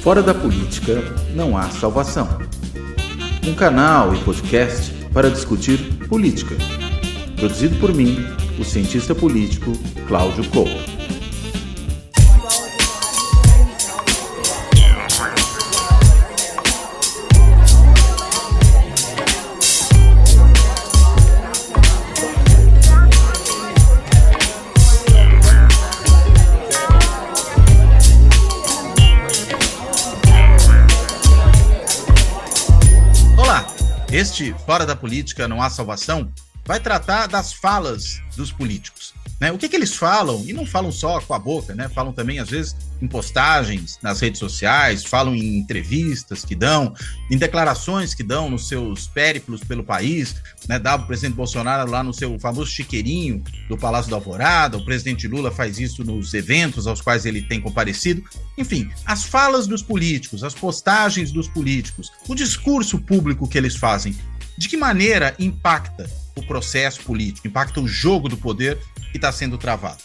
Fora da política não há salvação. Um canal e podcast para discutir política. Produzido por mim, o cientista político Cláudio Couto. Este Fora da Política Não Há Salvação vai tratar das falas dos políticos, né? O que eles falam, e não falam só com a boca, né? Falam também, às vezes, em postagens nas redes sociais, falam em entrevistas que dão, em declarações que dão nos seus périplos pelo país, né? Dava o presidente Bolsonaro lá no seu famoso chiqueirinho do Palácio da Alvorada, o presidente Lula faz isso nos eventos aos quais ele tem comparecido. Enfim, as falas dos políticos, as postagens dos políticos, o discurso público que eles fazem, de que maneira impacta o processo político, impacta o jogo do poder que está sendo travado.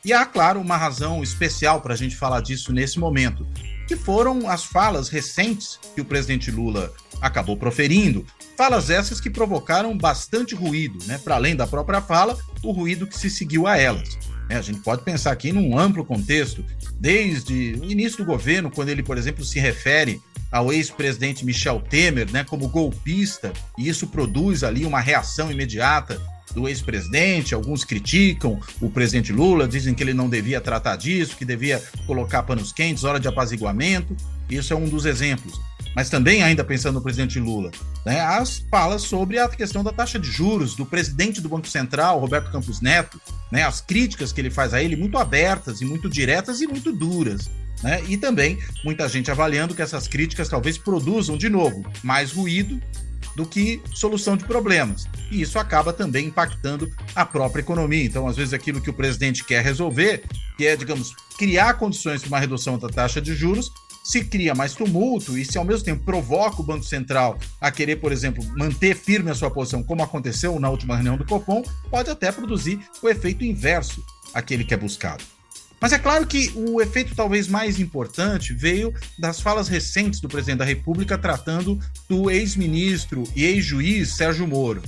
E há, claro, uma razão especial para a gente falar disso nesse momento, que foram as falas recentes que o presidente Lula acabou proferindo, falas essas que provocaram bastante ruído, né? Para além da própria fala, o ruído que se seguiu a elas. A gente pode pensar aqui num amplo contexto, desde o início do governo, quando ele, por exemplo, se refere ao ex-presidente Michel Temer, né, como golpista, e isso produz ali uma reação imediata do ex-presidente. Alguns criticam o presidente Lula, dizem que ele não devia tratar disso, que devia colocar panos quentes, hora de apaziguamento. Isso é um dos exemplos. Mas também, ainda pensando no presidente Lula, né, as falas sobre a questão da taxa de juros do presidente do Banco Central, Roberto Campos Neto, né, as críticas que ele faz a ele, muito abertas e muito diretas e muito duras. Né? E também muita gente avaliando que essas críticas talvez produzam, de novo, mais ruído do que solução de problemas. E isso acaba também impactando a própria economia. Então, às vezes, aquilo que o presidente quer resolver, que é, digamos, criar condições para uma redução da taxa de juros, se cria mais tumulto e se ao mesmo tempo provoca o Banco Central a querer, por exemplo, manter firme a sua posição, como aconteceu na última reunião do Copom, pode até produzir o efeito inverso àquele que é buscado. Mas é claro que o efeito talvez mais importante veio das falas recentes do presidente da República tratando do ex-ministro e ex-juiz Sérgio Moro.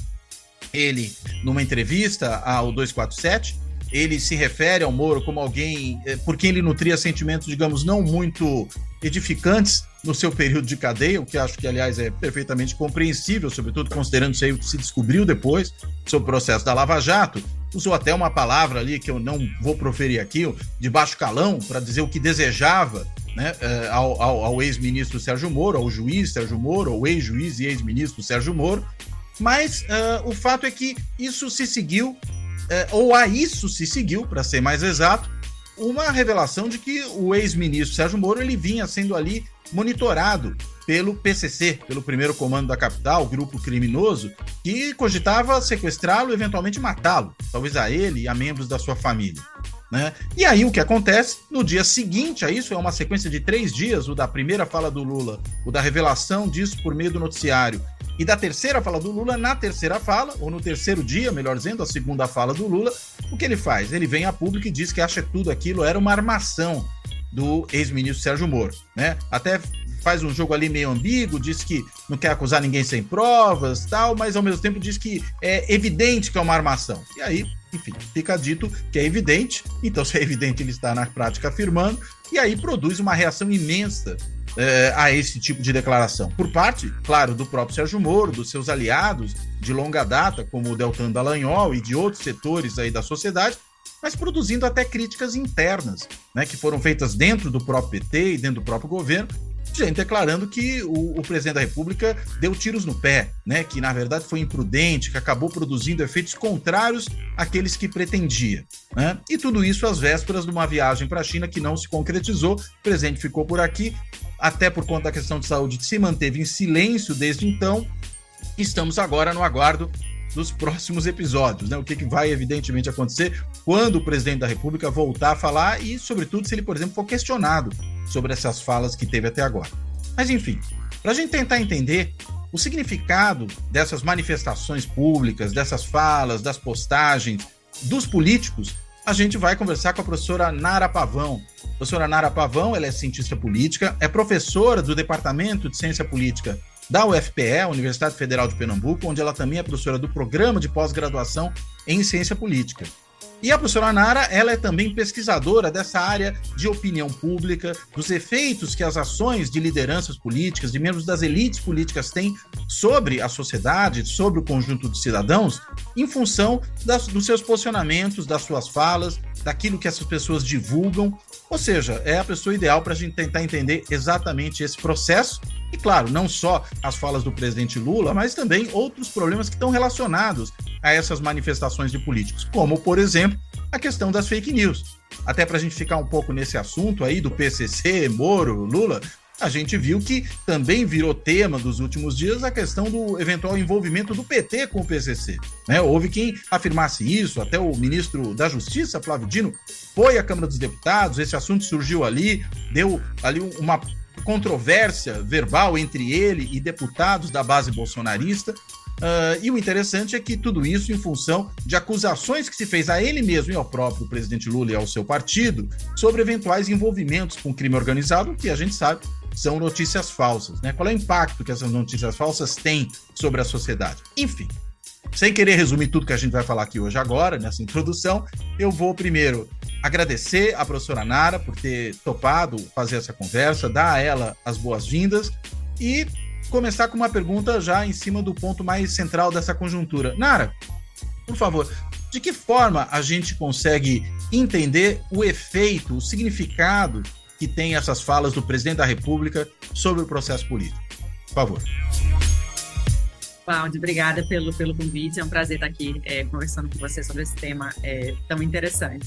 Ele, numa entrevista ao 247, ele se refere ao Moro como alguém por quem ele nutria sentimentos, digamos, não muito edificantes no seu período de cadeia, o que acho que, aliás, é perfeitamente compreensível, sobretudo considerando isso aí o que se descobriu depois sobre o processo da Lava Jato. Usou até uma palavra ali que eu não vou proferir aqui, de baixo calão, para dizer o que desejava, né, ao ex-ministro Sérgio Moro, ao juiz Sérgio Moro, ao ex-juiz e ex-ministro Sérgio Moro. Mas o fato é que isso se seguiu, ou a isso se seguiu, para ser mais exato, uma revelação de que o ex-ministro Sérgio Moro ele vinha sendo ali monitorado pelo PCC, pelo primeiro comando da capital, grupo criminoso, que cogitava sequestrá-lo e eventualmente matá-lo, talvez a ele e a membros da sua família. Né? E aí o que acontece? No dia seguinte a isso, é uma sequência de 3 dias, o da primeira fala do Lula, o da revelação disso por meio do noticiário, e da terceira fala do Lula, na terceira fala, ou no terceiro dia, melhor dizendo, a segunda fala do Lula, o que ele faz? Ele vem a público e diz que acha que tudo aquilo era uma armação do ex-ministro Sérgio Moro, né? Até faz um jogo ali meio ambíguo, diz que não quer acusar ninguém sem provas, tal, mas ao mesmo tempo diz que é evidente que é uma armação. E aí, enfim, fica dito que é evidente, então se é evidente ele está na prática afirmando, e aí produz uma reação imensa a esse tipo de declaração. Por parte, claro, do próprio Sérgio Moro, dos seus aliados de longa data, como o Deltan Dallagnol e de outros setores aí da sociedade, mas produzindo até críticas internas, né, que foram feitas dentro do próprio PT e dentro do próprio governo, gente declarando que o presidente da República deu tiros no pé, né, que na verdade foi imprudente, que acabou produzindo efeitos contrários àqueles que pretendia. Né? E tudo isso às vésperas de uma viagem para a China que não se concretizou, o presidente ficou por aqui, até por conta da questão de saúde, se manteve em silêncio desde então. Estamos agora no aguardo dos próximos episódios, né? O que vai evidentemente acontecer quando o presidente da República voltar a falar e, sobretudo, se ele, por exemplo, for questionado sobre essas falas que teve até agora. Mas, enfim, para a gente tentar entender o significado dessas manifestações públicas, dessas falas, das postagens dos políticos, a gente vai conversar com a professora Nara Pavão. A professora Nara Pavão, ela é cientista política, é professora do Departamento de Ciência Política da UFPE, Universidade Federal de Pernambuco, onde ela também é professora do Programa de Pós-Graduação em Ciência Política. E a professora Nara, ela é também pesquisadora dessa área de opinião pública, dos efeitos que as ações de lideranças políticas, de membros das elites políticas têm sobre a sociedade, sobre o conjunto de cidadãos, em função dos seus posicionamentos, das suas falas, daquilo que essas pessoas divulgam. Ou seja, é a pessoa ideal para a gente tentar entender exatamente esse processo. E, claro, não só as falas do presidente Lula, mas também outros problemas que estão relacionados a essas manifestações de políticos, como, por exemplo, a questão das fake news. Até para a gente ficar um pouco nesse assunto aí do PCC, Moro, Lula, a gente viu que também virou tema dos últimos dias a questão do eventual envolvimento do PT com o PCC. Né? Houve quem afirmasse isso, até o ministro da Justiça, Flávio Dino, foi à Câmara dos Deputados, esse assunto surgiu ali, deu ali uma controvérsia verbal entre ele e deputados da base bolsonarista. E o interessante é que tudo isso em função de acusações que se fez a ele mesmo e ao próprio presidente Lula e ao seu partido sobre eventuais envolvimentos com crime organizado, que a gente sabe são notícias falsas. Né? Qual é o impacto que essas notícias falsas têm sobre a sociedade? Enfim, sem querer resumir tudo que a gente vai falar aqui hoje agora, nessa introdução, eu vou primeiro agradecer à professora Nara por ter topado fazer essa conversa, dar a ela as boas-vindas e começar com uma pergunta já em cima do ponto mais central dessa conjuntura. Nara, por favor, de que forma a gente consegue entender o efeito, o significado que tem essas falas do presidente da República sobre o processo político? Por favor. Cláudio, obrigada pelo convite. É um prazer estar aqui conversando com você sobre esse tema tão interessante.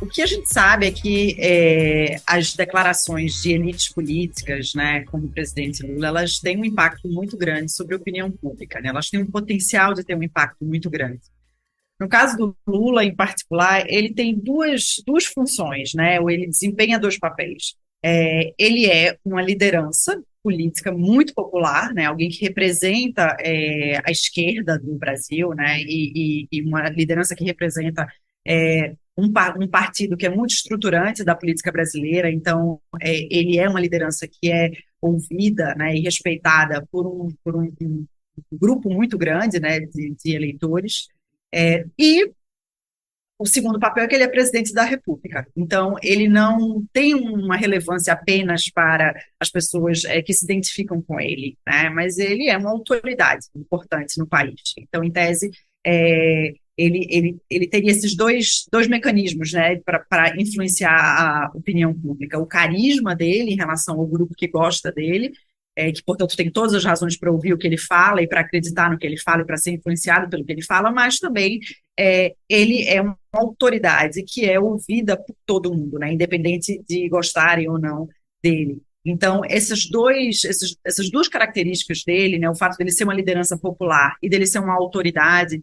O que a gente sabe é que as declarações de elites políticas, né, como o presidente Lula, elas têm um impacto muito grande sobre a opinião pública, né? Elas têm um potencial de ter um impacto muito grande. No caso do Lula, em particular, ele tem duas funções, né? Ou ele desempenha dois papéis. Ele é uma liderança política muito popular, né? Alguém que representa a esquerda do Brasil, né? E uma liderança que representa um partido que é muito estruturante da política brasileira. Então, ele é uma liderança que é ouvida, né, e respeitada por um grupo muito grande, né, de eleitores. E o segundo papel é que ele é presidente da República. Então, ele não tem uma relevância apenas para as pessoas que se identificam com ele, né? Mas ele é uma autoridade importante no país. Então, em tese, ele teria esses dois mecanismos, né, para influenciar a opinião pública. O carisma dele em relação ao grupo que gosta dele, que, portanto, tem todas as razões para ouvir o que ele fala e para acreditar no que ele fala e para ser influenciado pelo que ele fala, mas também ele é uma autoridade que é ouvida por todo mundo, né, independente de gostarem ou não dele. Então, essas duas características dele, né, o fato dele ser uma liderança popular e dele ser uma autoridade,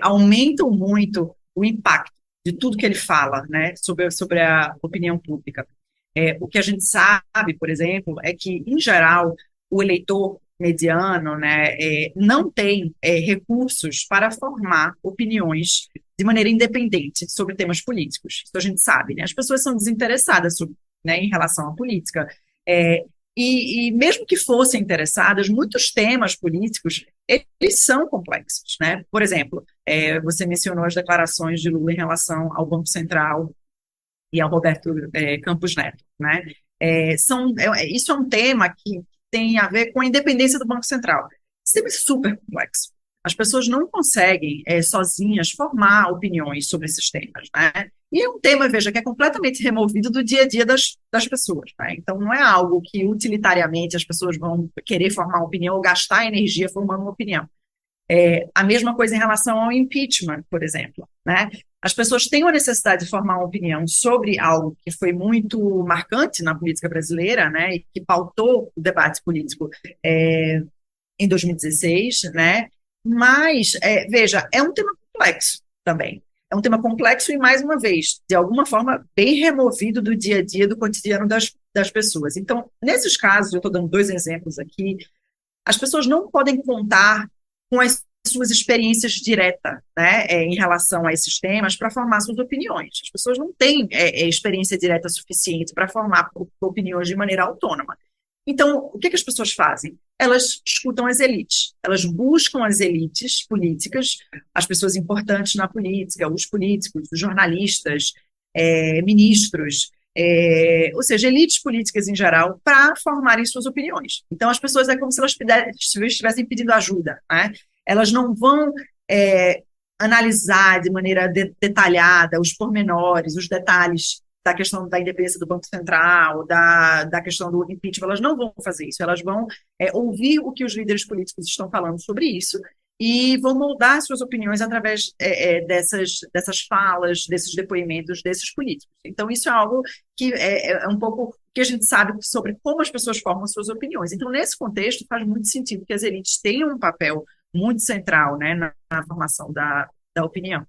aumentam muito o impacto de tudo que ele fala, né, sobre a opinião pública. O que a gente sabe, por exemplo, é que, em geral, o eleitor mediano, né, não tem recursos para formar opiniões de maneira independente sobre temas políticos. Isso a gente sabe, né? As pessoas são desinteressadas né, em relação à política. E mesmo que fossem interessadas, muitos temas políticos, eles são complexos, né? Por exemplo, você mencionou as declarações de Lula em relação ao Banco Central e ao Roberto Campos Neto, né? Isso é um tema que tem a ver com a independência do Banco Central. Esse tema é super complexo. As pessoas não conseguem, sozinhas, formar opiniões sobre esses temas, né? E é um tema, veja, que é completamente removido do dia a dia das pessoas, né? Então, não é algo que, utilitariamente, as pessoas vão querer formar uma opinião ou gastar energia formando uma opinião. A mesma coisa em relação ao impeachment, por exemplo, né? As pessoas têm a necessidade de formar uma opinião sobre algo que foi muito marcante na política brasileira, né, e que pautou o debate político em 2016, né? Mas, veja, é um tema complexo também. É um tema complexo e, mais uma vez, de alguma forma, bem removido do dia a dia, do cotidiano das pessoas. Então, nesses casos, eu estou dando dois exemplos aqui, as pessoas não podem contar com as suas experiências diretas, né, em relação a esses temas para formar suas opiniões. As pessoas não têm experiência direta suficiente para formar opiniões de maneira autônoma. Então, o que as pessoas fazem? Elas escutam as elites, elas buscam as elites políticas, as pessoas importantes na política, os políticos, os jornalistas, ministros, ou seja, elites políticas em geral, para formarem suas opiniões. Então, as pessoas é como se elas estivessem pedindo ajuda, né? Elas não vão analisar de maneira detalhada os pormenores, os detalhes da questão da independência do Banco Central, da questão do impeachment, elas não vão fazer isso, elas vão ouvir o que os líderes políticos estão falando sobre isso e vão moldar suas opiniões através dessas falas, desses depoimentos, desses políticos. Então, isso é algo que é um pouco que a gente sabe sobre como as pessoas formam suas opiniões. Então, nesse contexto, faz muito sentido que as elites tenham um papel muito central, né, na formação da opinião.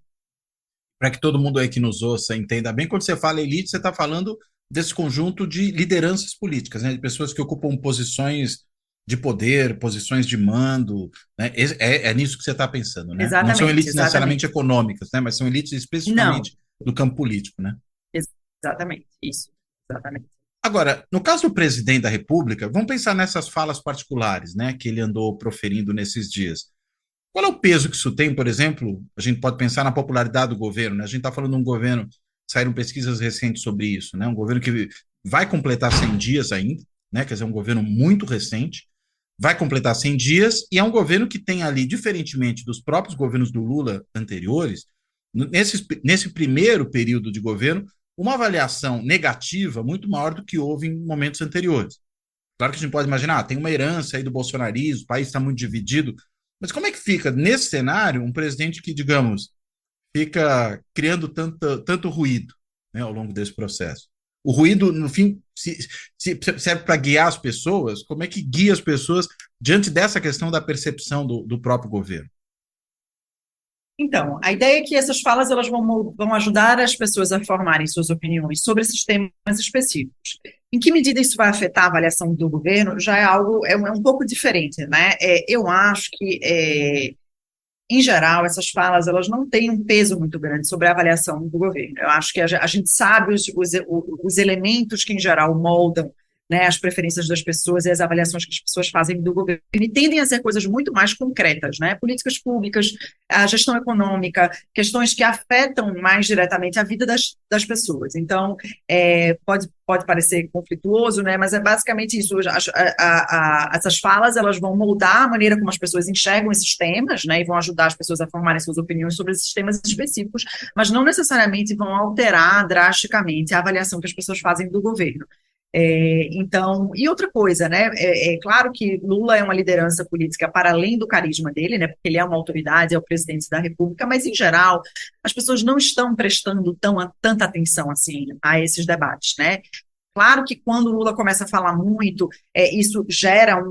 Para que todo mundo aí que nos ouça entenda bem, quando você fala elite, você está falando desse conjunto de lideranças políticas, né, de pessoas que ocupam posições de poder, posições de mando, né? É nisso que você está pensando, né? Exatamente, não são elites exatamente. necessariamente econômicas, né, mas são elites especificamente do campo político, né? Exatamente, isso, exatamente. Agora, no caso do presidente da República, vamos pensar nessas falas particulares, né, que ele andou proferindo nesses dias. Qual é o peso que isso tem, por exemplo? A gente pode pensar na popularidade do governo, né? A gente está falando de um governo, saíram pesquisas recentes sobre isso, né? Um governo que vai completar 100 dias ainda, né? Quer dizer, um governo muito recente, vai completar 100 dias e é um governo que tem ali, diferentemente dos próprios governos do Lula anteriores, nesse primeiro período de governo, uma avaliação negativa muito maior do que houve em momentos anteriores. Claro que a gente pode imaginar, tem uma herança aí do bolsonarismo, o país está muito dividido, mas como é que fica, nesse cenário, um presidente que, digamos, fica criando tanto ruído, né, ao longo desse processo? O ruído, no fim, se serve para guiar as pessoas. Como é que guia as pessoas diante dessa questão da percepção do próprio governo? Então, a ideia é que essas falas elas vão ajudar as pessoas a formarem suas opiniões sobre esses temas específicos. Em que medida isso vai afetar a avaliação do governo já é algo, um pouco diferente, né? Eu acho que, em geral, essas falas elas não têm um peso muito grande sobre a avaliação do governo. Eu acho que a gente sabe os elementos que, em geral, moldam, né, as preferências das pessoas e as avaliações que as pessoas fazem do governo, e tendem a ser coisas muito mais concretas, né? Políticas públicas, a gestão econômica, questões que afetam mais diretamente a vida das pessoas. Então, pode parecer conflituoso, né? Mas é basicamente isso. Essas falas elas vão moldar a maneira como as pessoas enxergam esses temas, né? E vão ajudar as pessoas a formarem suas opiniões sobre esses temas específicos, mas não necessariamente vão alterar drasticamente a avaliação que as pessoas fazem do governo. Então, e outra coisa, né, claro que Lula é uma liderança política para além do carisma dele, né, porque ele é uma autoridade, é o presidente da República, mas em geral, as pessoas não estão prestando tanta atenção assim a esses debates, né. Claro que quando o Lula começa a falar muito, isso gera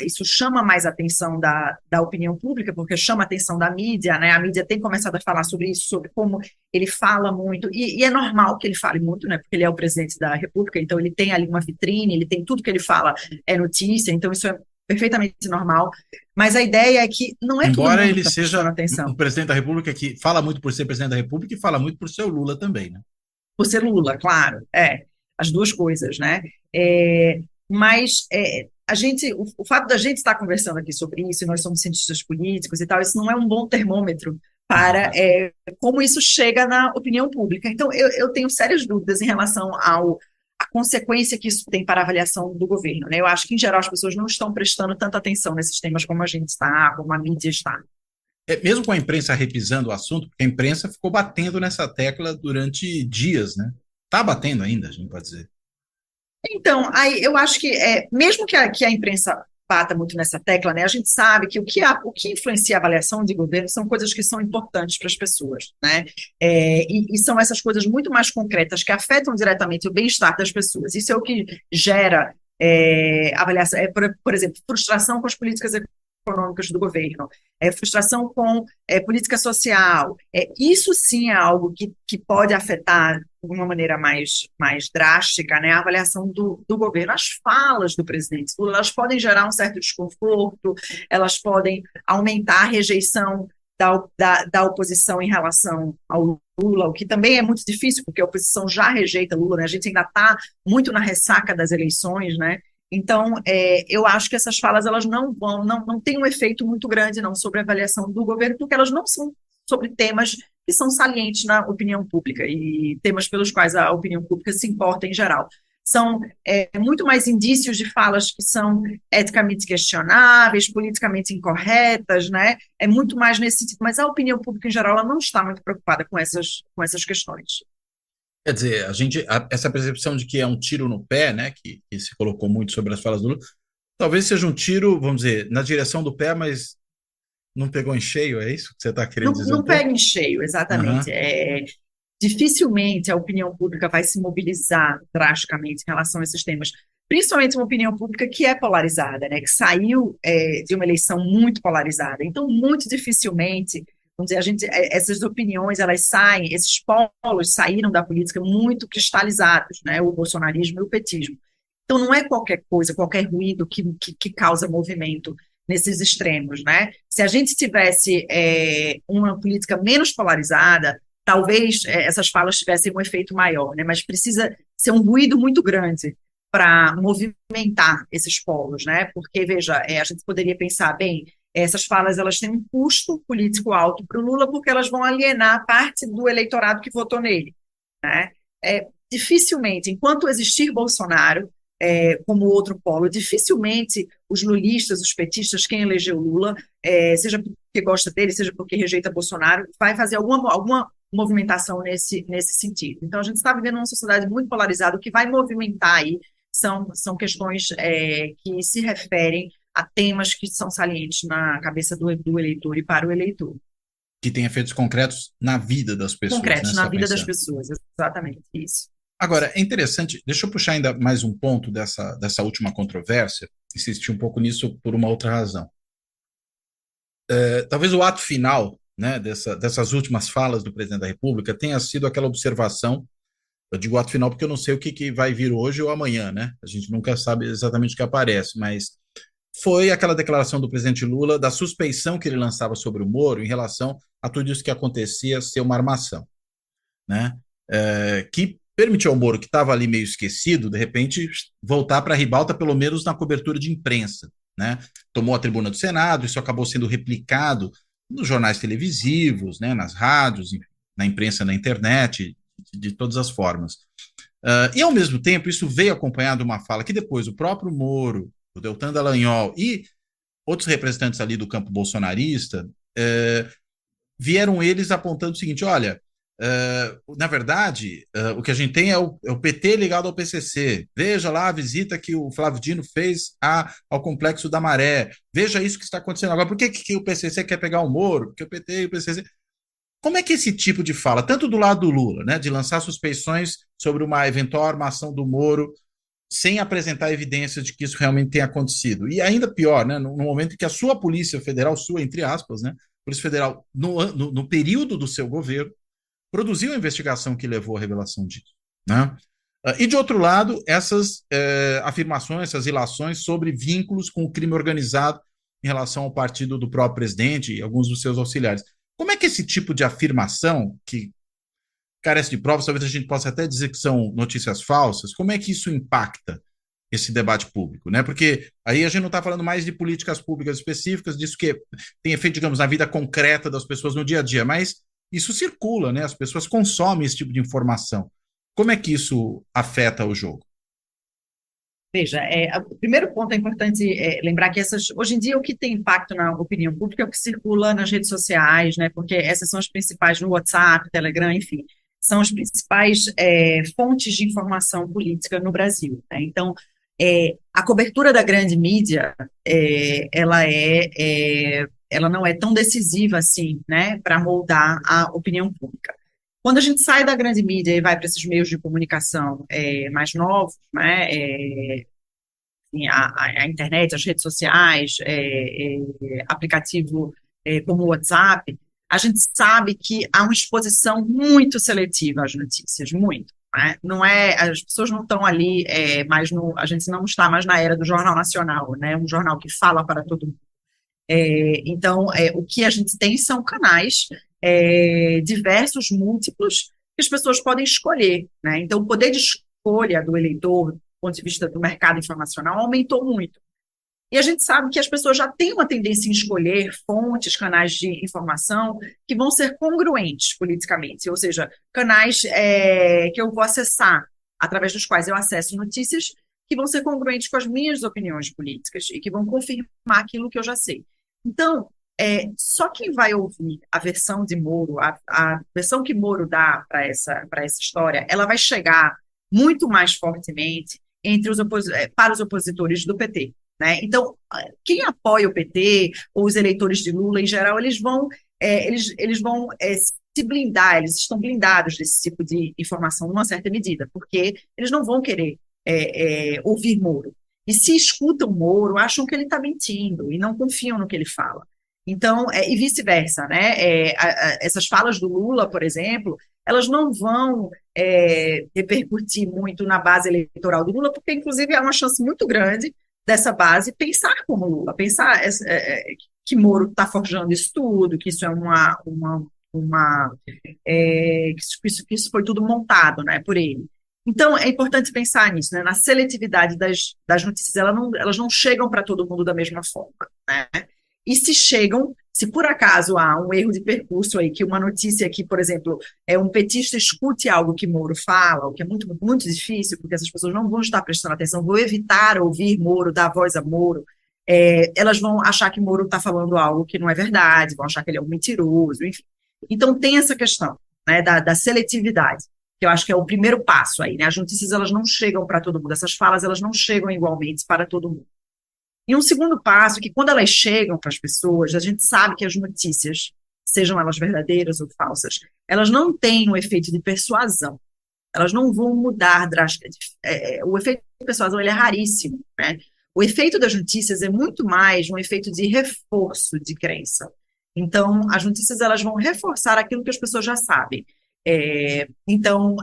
isso chama mais atenção da opinião pública, porque chama a atenção da mídia, né? A mídia tem começado a falar sobre isso, sobre como ele fala muito, e é normal que ele fale muito, né? Porque ele é o presidente da República, então ele tem ali uma vitrine, ele tem tudo que ele fala é notícia, então isso é perfeitamente normal, mas a ideia é que não é embora todo mundo ele tá seja atenção. o presidente da República que fala muito por ser presidente da República e fala muito por ser o Lula também, né? Por ser Lula, claro, as duas coisas, né? Mas o fato da gente estar conversando aqui sobre isso, e nós somos cientistas políticos e tal, isso não é um bom termômetro para como isso chega na opinião pública. Então, eu tenho sérias dúvidas em relação à consequência que isso tem para a avaliação do governo, né? Eu acho que, em geral, as pessoas não estão prestando tanta atenção nesses temas como a gente está, como a mídia está. Mesmo com a imprensa repisando o assunto, porque a imprensa ficou batendo nessa tecla durante dias, né? Está batendo ainda, a gente pode dizer. Então, aí eu acho que, mesmo que a imprensa bata muito nessa tecla, né, a gente sabe que o que influencia a avaliação de governo são coisas que são importantes para as pessoas, né, e são essas coisas muito mais concretas que afetam diretamente o bem-estar das pessoas. Isso é o que gera avaliação, por exemplo, frustração com as políticas econômicas do governo, frustração com política social. Isso sim é algo que pode afetar de uma maneira mais drástica, né, a avaliação do governo. As falas do presidente Lula, elas podem gerar um certo desconforto, elas podem aumentar a rejeição da oposição em relação ao Lula, o que também é muito difícil, porque a oposição já rejeita Lula, né? A gente ainda está muito na ressaca das eleições, né? Então, eu acho que essas falas elas não têm um efeito muito grande não sobre a avaliação do governo, porque elas não são sobre temas que são salientes na opinião pública e temas pelos quais a opinião pública se importa em geral. São muito mais indícios de falas que são eticamente questionáveis, politicamente incorretas, né? É muito mais nesse sentido, mas a opinião pública em geral ela não está muito preocupada com essas questões. Quer dizer, essa percepção de que é um tiro no pé, né, que se colocou muito sobre as falas do Lula, talvez seja um tiro, vamos dizer, na direção do pé, mas não pegou em cheio, é isso que você está querendo dizer? Não pega em cheio, exatamente. Uhum. Dificilmente a opinião pública vai se mobilizar drasticamente em relação a esses temas, principalmente uma opinião pública que é polarizada, né, que saiu de uma eleição muito polarizada. Então, muito dificilmente, vamos dizer, essas opiniões, elas saem, esses polos saíram da política muito cristalizados, né, o bolsonarismo e o petismo. Então, não é qualquer coisa, qualquer ruído que causa movimento nesses extremos, né? Se a gente tivesse uma política menos polarizada, talvez essas falas tivessem um efeito maior, né? Mas precisa ser um ruído muito grande para movimentar esses polos, né? Porque, veja, a gente poderia pensar, bem, essas falas elas têm um custo político alto para o Lula porque elas vão alienar parte do eleitorado que votou nele, né? Dificilmente, enquanto existir Bolsonaro, como outro polo, dificilmente os lulistas, os petistas, quem elegeu Lula, seja porque gosta dele, seja porque rejeita Bolsonaro, vai fazer alguma movimentação nesse sentido. Então, a gente está vivendo uma sociedade muito polarizada, o que vai movimentar aí são questões que se referem a temas que são salientes na cabeça do eleitor e para o eleitor. Que tem efeitos concretos na vida das pessoas. Concretos, na vida das pessoas, exatamente, isso. Agora, é interessante, deixa eu puxar ainda mais um ponto dessa última controvérsia, insistir um pouco nisso por uma outra razão. Talvez o ato final, né, dessas últimas falas do presidente da República tenha sido aquela observação, eu digo ato final porque eu não sei o que vai vir hoje ou amanhã, né? A gente nunca sabe exatamente o que aparece, mas foi aquela declaração do presidente Lula da suspeição que ele lançava sobre o Moro em relação a tudo isso que acontecia ser uma armação, né? Que permitiu ao Moro, que estava ali meio esquecido, de repente voltar para a ribalta, pelo menos na cobertura de imprensa, né? Tomou a tribuna do Senado, isso acabou sendo replicado nos jornais televisivos, né, nas rádios, na imprensa, na internet, de todas as formas. E, ao mesmo tempo, isso veio acompanhado de uma fala que depois o próprio Moro, o Deltan Dallagnol e outros representantes ali do campo bolsonarista vieram eles apontando o seguinte, olha, na verdade, o que a gente tem é o PT ligado ao PCC. Veja lá a visita que o Flávio Dino fez ao Complexo da Maré. Veja isso que está acontecendo agora. Por que o PCC quer pegar o Moro? Porque o PT e o PCC... Como é que esse tipo de fala, tanto do lado do Lula, né, de lançar suspeições sobre uma eventual armação do Moro, sem apresentar evidências de que isso realmente tenha acontecido? E ainda pior, né, no momento em que a sua Polícia Federal, sua entre aspas, né, Polícia Federal, no período do seu governo, produziu a investigação que levou à revelação disso, né? E, de outro lado, essas afirmações, essas ilações sobre vínculos com o crime organizado em relação ao partido do próprio presidente e alguns dos seus auxiliares. Como é que esse tipo de afirmação, que carece de provas, talvez a gente possa até dizer que são notícias falsas, como é que isso impacta esse debate público, né? Porque aí a gente não está falando mais de políticas públicas específicas, disso que tem efeito, digamos, na vida concreta das pessoas no dia a dia, mas isso circula, né? As pessoas consomem esse tipo de informação. Como é que isso afeta o jogo? Veja, o primeiro ponto é importante lembrar que hoje em dia o que tem impacto na opinião pública é o que circula nas redes sociais, né? Porque essas são as principais no WhatsApp, Telegram, enfim, são as principais fontes de informação política no Brasil, né? Então, a cobertura da grande mídia, ela não é tão decisiva assim, né, para moldar a opinião pública. Quando a gente sai da grande mídia e vai para esses meios de comunicação mais novos, né, enfim, a internet, as redes sociais, aplicativo como o WhatsApp, a gente sabe que há uma exposição muito seletiva às notícias, muito. Né? Não é, as pessoas não estão ali, a gente não está mais na era do Jornal Nacional, né? Um jornal que fala para todo mundo. Então, o que a gente tem são canais diversos, múltiplos, que as pessoas podem escolher. Né? Então, o poder de escolha do eleitor, do ponto de vista do mercado informacional, aumentou muito. E a gente sabe que as pessoas já têm uma tendência em escolher fontes, canais de informação que vão ser congruentes politicamente, ou seja, canais que eu vou acessar, através dos quais eu acesso notícias que vão ser congruentes com as minhas opiniões políticas e que vão confirmar aquilo que eu já sei. Então, só quem vai ouvir a versão de Moro, a versão que Moro dá para essa história, ela vai chegar muito mais fortemente para os opositores do PT. Né? Então, quem apoia o PT, ou os eleitores de Lula em geral, eles vão se blindar, eles estão blindados desse tipo de informação, numa certa medida, porque eles não vão querer ouvir Moro. E se escutam Moro, acham que ele está mentindo e não confiam no que ele fala. Então, e vice-versa, né? Essas falas do Lula, por exemplo, elas não vão repercutir muito na base eleitoral do Lula, porque, inclusive, há uma chance muito grande dessa base pensar como Lula, pensar que Moro está forjando isso tudo, que isso que isso foi tudo montado, né, por ele. Então, é importante pensar nisso, né, na seletividade das notícias. Elas não chegam para todo mundo da mesma forma, né? E se por acaso há um erro de percurso aí, que uma notícia que, por exemplo, um petista escute algo que Moro fala, o que é muito, muito difícil, porque essas pessoas não vão estar prestando atenção, vão evitar ouvir Moro, dar voz a Moro, elas vão achar que Moro está falando algo que não é verdade, vão achar que ele é um mentiroso, enfim. Então, tem essa questão, né, da seletividade, que eu acho que é o primeiro passo aí, né? As notícias, elas não chegam para todo mundo, essas falas, elas não chegam igualmente para todo mundo. E um segundo passo é que, quando elas chegam para as pessoas, a gente sabe que as notícias, sejam elas verdadeiras ou falsas, elas não têm um efeito de persuasão. Elas não vão mudar drasticamente. O efeito de persuasão, ele é raríssimo, né? O efeito das notícias é muito mais um efeito de reforço de crença. Então, as notícias, elas vão reforçar aquilo que as pessoas já sabem. Então,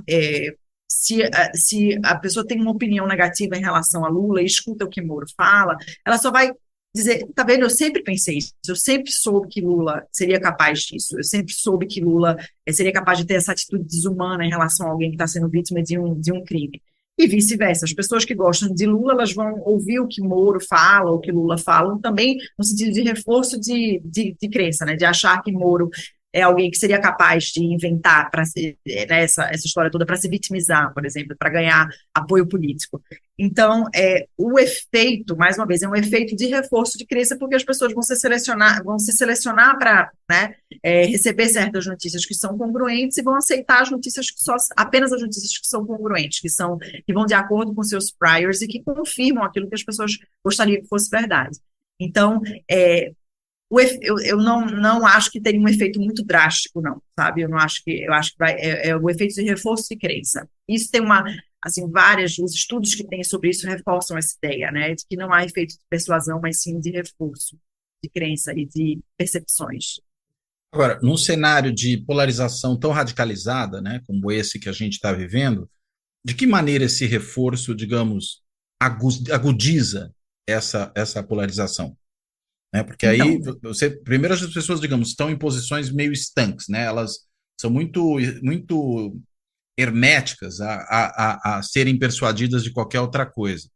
se a pessoa tem uma opinião negativa em relação a Lula e escuta o que Moro fala, ela só vai dizer, tá vendo, eu sempre pensei isso, eu sempre soube que Lula seria capaz disso, eu sempre soube que Lula seria capaz de ter essa atitude desumana em relação a alguém que está sendo vítima de um crime. E vice-versa, as pessoas que gostam de Lula, elas vão ouvir o que Moro fala, ou que Lula falam, também no sentido de reforço de crença, né, de achar que Moro é alguém que seria capaz de inventar né, essa história toda para se vitimizar, por exemplo, para ganhar apoio político. Então, o efeito, mais uma vez, é um efeito de reforço de crença, porque as pessoas vão se selecionar para, né, receber certas notícias que são congruentes e vão aceitar as notícias apenas as notícias que são congruentes, que vão de acordo com seus priors e que confirmam aquilo que as pessoas gostariam que fosse verdade. Então, eu não acho que teria um efeito muito drástico, não, sabe? Eu acho que é o efeito de reforço de crença. Isso tem assim, os estudos que tem sobre isso reforçam essa ideia, né? De que não há efeito de persuasão, mas sim de reforço de crença e de percepções. Agora, num cenário de polarização tão radicalizada, né, como esse que a gente está vivendo, de que maneira esse reforço, digamos, agudiza essa polarização? Né? Porque aí, primeiro as pessoas, digamos, estão em posições meio estanques, né? Elas são muito, muito herméticas a serem persuadidas de qualquer outra coisa.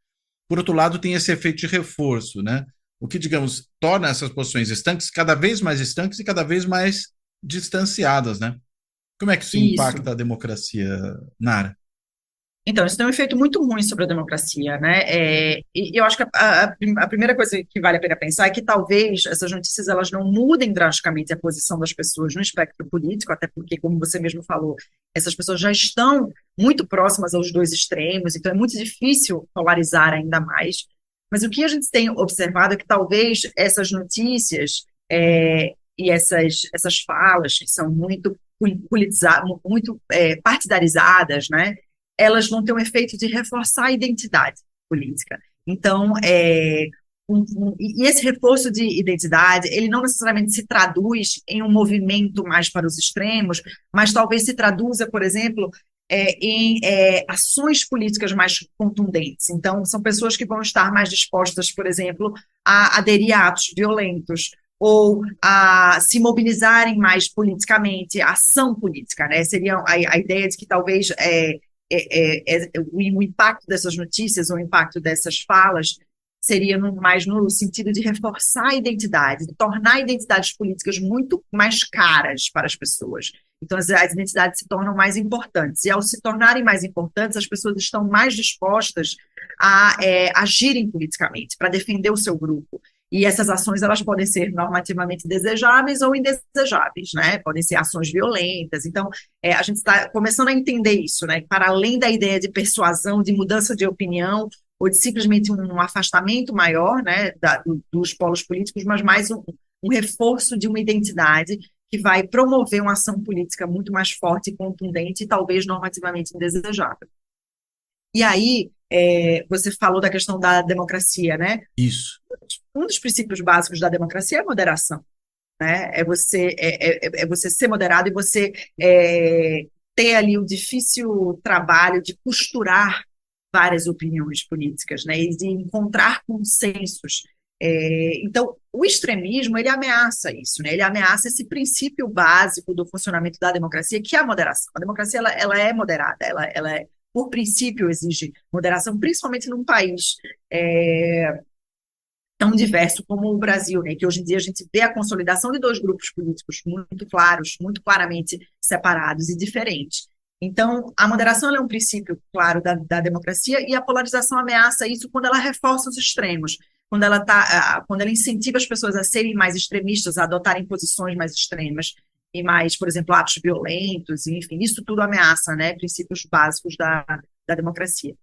Por outro lado, tem esse efeito de reforço, né? O que, digamos, torna essas posições estanques cada vez mais estanques e cada vez mais distanciadas, né? Como é que isso impacta a democracia, Nara? Então, isso tem um efeito muito ruim sobre a democracia, né? E eu acho que a primeira coisa que vale a pena pensar é que talvez essas notícias, elas não mudem drasticamente a posição das pessoas no espectro político, até porque, como você mesmo falou, essas pessoas já estão muito próximas aos dois extremos, então é muito difícil polarizar ainda mais. Mas o que a gente tem observado é que talvez essas notícias e essas falas, que são muito politizadas, muito partidarizadas, né? Elas vão ter um efeito de reforçar a identidade política. Então, e esse reforço de identidade, ele não necessariamente se traduz em um movimento mais para os extremos, mas talvez se traduza, por exemplo, em ações políticas mais contundentes. Então, são pessoas que vão estar mais dispostas, por exemplo, a aderir a atos violentos ou a se mobilizarem mais politicamente, a ação política, né? Seria a ideia de que talvez o impacto dessas notícias, o impacto dessas falas, seria mais no sentido de reforçar a identidade, de tornar identidades políticas muito mais caras para as pessoas. Então, as identidades se tornam mais importantes. E, ao se tornarem mais importantes, as pessoas estão mais dispostas a agirem politicamente, para defender o seu grupo. E essas ações, elas podem ser normativamente desejáveis ou indesejáveis, né? Podem ser ações violentas. Então, a gente está começando a entender isso, né? Para além da ideia de persuasão, de mudança de opinião, ou de simplesmente um afastamento maior, né, dos polos políticos, mas mais um reforço de uma identidade que vai promover uma ação política muito mais forte e contundente e talvez normativamente indesejável. E aí, você falou da questão da democracia, né? Isso. Um dos princípios básicos da democracia é a moderação, né? Você ser moderado e você ter ali o difícil trabalho de costurar várias opiniões políticas, né? E de encontrar consensos. Então, o extremismo, ele ameaça isso, né? Ele ameaça esse princípio básico do funcionamento da democracia, que é a moderação. A democracia, ela é moderada, ela por princípio, exige moderação, principalmente num país tão diverso como o Brasil, né? Que hoje em dia a gente vê a consolidação de dois grupos políticos muito claros, muito claramente separados e diferentes. Então, a moderação é um princípio, claro, da democracia, e a polarização ameaça isso quando ela reforça os extremos, quando ela incentiva as pessoas a serem mais extremistas, a adotarem posições mais extremas, e mais, por exemplo, atos violentos, enfim, isso tudo ameaça, né, princípios básicos da democracia.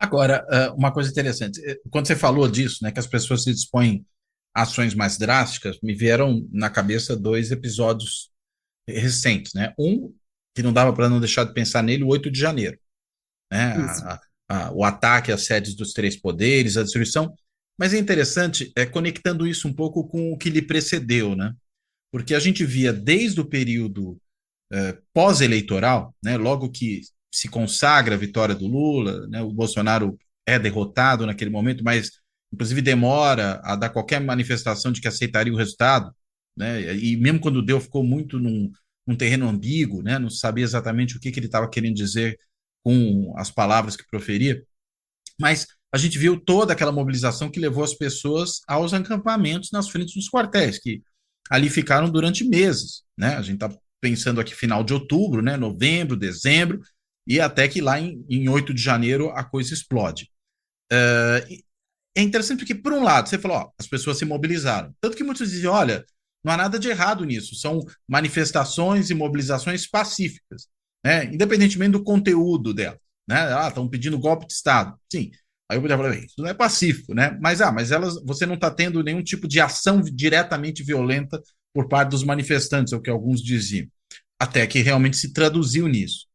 Agora, uma coisa interessante, quando você falou disso, né, que as pessoas se dispõem a ações mais drásticas, me vieram na cabeça dois episódios recentes, né? Um, que não dava para não deixar de pensar nele, o 8 de janeiro, né? O ataque às sedes dos três poderes, a destruição. Mas é interessante, conectando isso um pouco com o que lhe precedeu, né? Porque a gente via desde o período pós-eleitoral, né? Logo que se consagra a vitória do Lula, né? O Bolsonaro é derrotado naquele momento, mas inclusive demora a dar qualquer manifestação de que aceitaria o resultado, né? E mesmo quando deu, ficou muito num terreno ambíguo, né? Não sabia exatamente o que ele estava querendo dizer com as palavras que proferia, mas a gente viu toda aquela mobilização que levou as pessoas aos acampamentos nas frentes dos quartéis, que ali ficaram durante meses, né? A gente está pensando aqui final de outubro, né? Novembro, dezembro, e até que lá em 8 de janeiro a coisa explode. É interessante porque, por um lado, você falou, ó, as pessoas se mobilizaram. Tanto que muitos dizem, olha, não há nada de errado nisso, são manifestações e mobilizações pacíficas, né? Independentemente do conteúdo delas, né? Estão pedindo golpe de Estado. Sim. Aí eu podia falar, isso não é pacífico, né? Mas você não está tendo nenhum tipo de ação diretamente violenta por parte dos manifestantes, é o que alguns diziam. Até que realmente se traduziu nisso,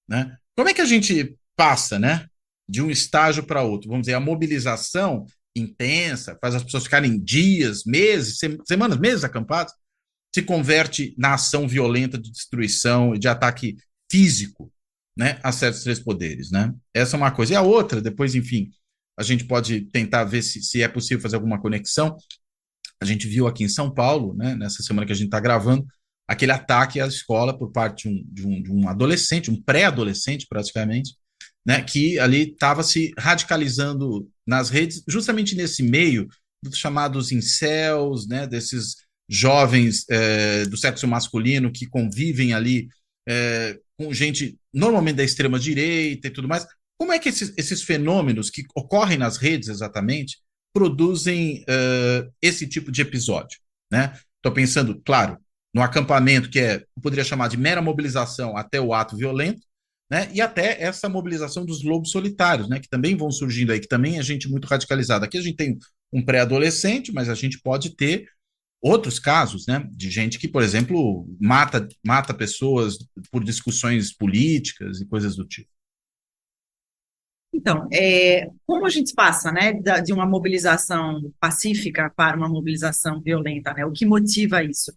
né? Como é que a gente passa, né, de um estágio para outro? Vamos dizer, a mobilização intensa, faz as pessoas ficarem dias, meses, semanas, meses acampadas, se converte na ação violenta de destruição e de ataque físico, né, a certos três poderes, né? Essa é uma coisa. E a outra, depois, enfim, a gente pode tentar ver se é possível fazer alguma conexão. A gente viu aqui em São Paulo, né, nessa semana que a gente está gravando, aquele ataque à escola por parte de um adolescente, um pré-adolescente praticamente, né, que ali estava se radicalizando nas redes, justamente nesse meio dos chamados incels, né, desses jovens do sexo masculino que convivem ali com gente normalmente da extrema-direita e tudo mais. Como é que esses fenômenos que ocorrem nas redes exatamente produzem esse tipo de episódio, né? Estou pensando, claro, no acampamento, que eu poderia chamar de mera mobilização até o ato violento, né? E até essa mobilização dos lobos solitários, né? Que também vão surgindo aí, que também é gente muito radicalizada. Aqui a gente tem um pré-adolescente, mas a gente pode ter outros casos, né? De gente que, por exemplo, mata pessoas por discussões políticas e coisas do tipo. Então, como a gente passa, né, de uma mobilização pacífica para uma mobilização violenta, né? O que motiva isso?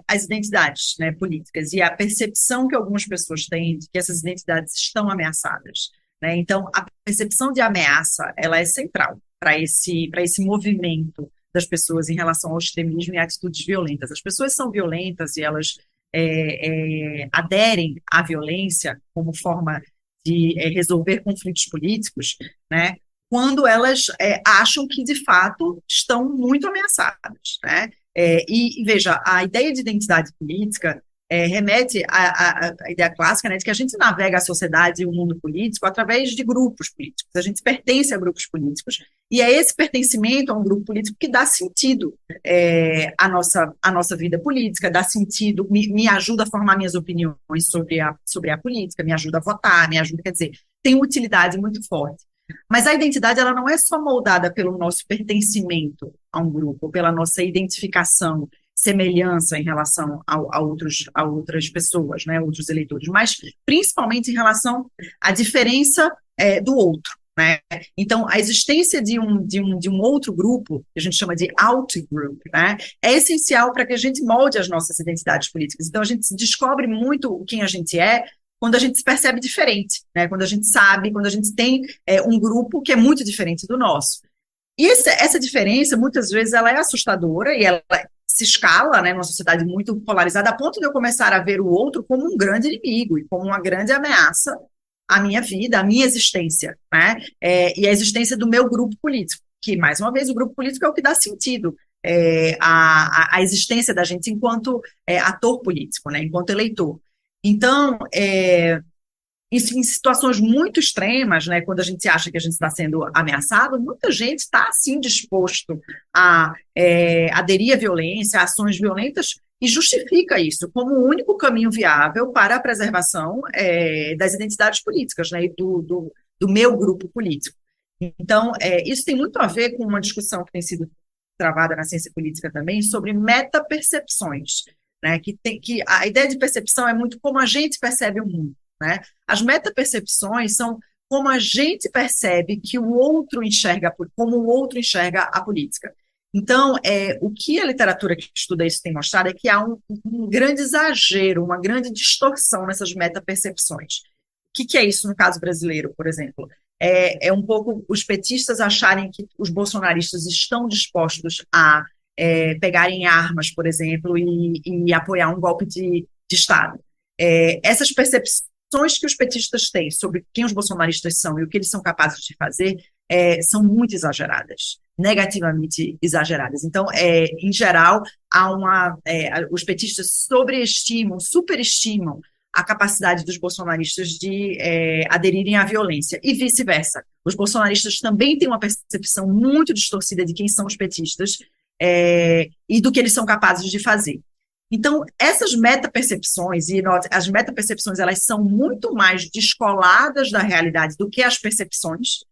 As identidades, né, políticas e a percepção que algumas pessoas têm de que essas identidades estão ameaçadas, né? Então, a percepção de ameaça, ela é central para esse movimento das pessoas em relação ao extremismo e atitudes violentas. As pessoas são violentas e elas aderem à violência como forma de resolver conflitos políticos, né, quando elas acham que, de fato, estão muito ameaçadas. Né? E, veja, a ideia de identidade política remete à ideia clássica, né, de que a gente navega a sociedade e o mundo político através de grupos políticos. A gente pertence a grupos políticos, e é esse pertencimento a um grupo político que dá sentido à nossa vida política, dá sentido, me ajuda a formar minhas opiniões sobre a política, me ajuda a votar, me ajuda, quer dizer, tem utilidade muito forte. Mas a identidade, ela não é só moldada pelo nosso pertencimento a um grupo, pela nossa identificação, semelhança em relação a outras pessoas, né, outros eleitores, mas principalmente em relação à diferença do outro. Né? Então, a existência de um outro grupo, que a gente chama de outgroup, né, é essencial para que a gente molde as nossas identidades políticas. Então, a gente descobre muito quem a gente é quando a gente se percebe diferente, né, quando a gente sabe, quando a gente tem um grupo que é muito diferente do nosso. E essa diferença, muitas vezes, ela é assustadora e ela se escala, né, numa sociedade muito polarizada, a ponto de eu começar a ver o outro como um grande inimigo e como uma grande ameaça à minha vida, à minha existência, né, e à existência do meu grupo político, que, mais uma vez, o grupo político é o que dá sentido à existência da gente enquanto ator político, né, enquanto eleitor. Então, isso em situações muito extremas, né, quando a gente acha que a gente está sendo ameaçado, muita gente está, assim, disposto a aderir à violência, a ações violentas, e justifica isso como o único caminho viável para a preservação das identidades políticas, né, e do meu grupo político. Então, isso tem muito a ver com uma discussão que tem sido travada na ciência política também sobre metapercepções, né, que a ideia de percepção é muito como a gente percebe o mundo. Né? As metapercepções são como a gente percebe que o outro enxerga, como o outro enxerga a política. Então, o que a literatura que estuda isso tem mostrado é que há um grande exagero, uma grande distorção nessas metapercepções. O que é isso no caso brasileiro, por exemplo? É um pouco os petistas acharem que os bolsonaristas estão dispostos a pegarem armas, por exemplo, e apoiar um golpe de Estado. Essas percepções que os petistas têm sobre quem os bolsonaristas são e o que eles são capazes de fazer são muito exageradas, negativamente exageradas. Então, em geral, os petistas sobreestimam, superestimam a capacidade dos bolsonaristas de aderirem à violência e vice-versa. Os bolsonaristas também têm uma percepção muito distorcida de quem são os petistas e do que eles são capazes de fazer. Então, essas metapercepções, e as metapercepções, elas são muito mais descoladas da realidade do que as percepções,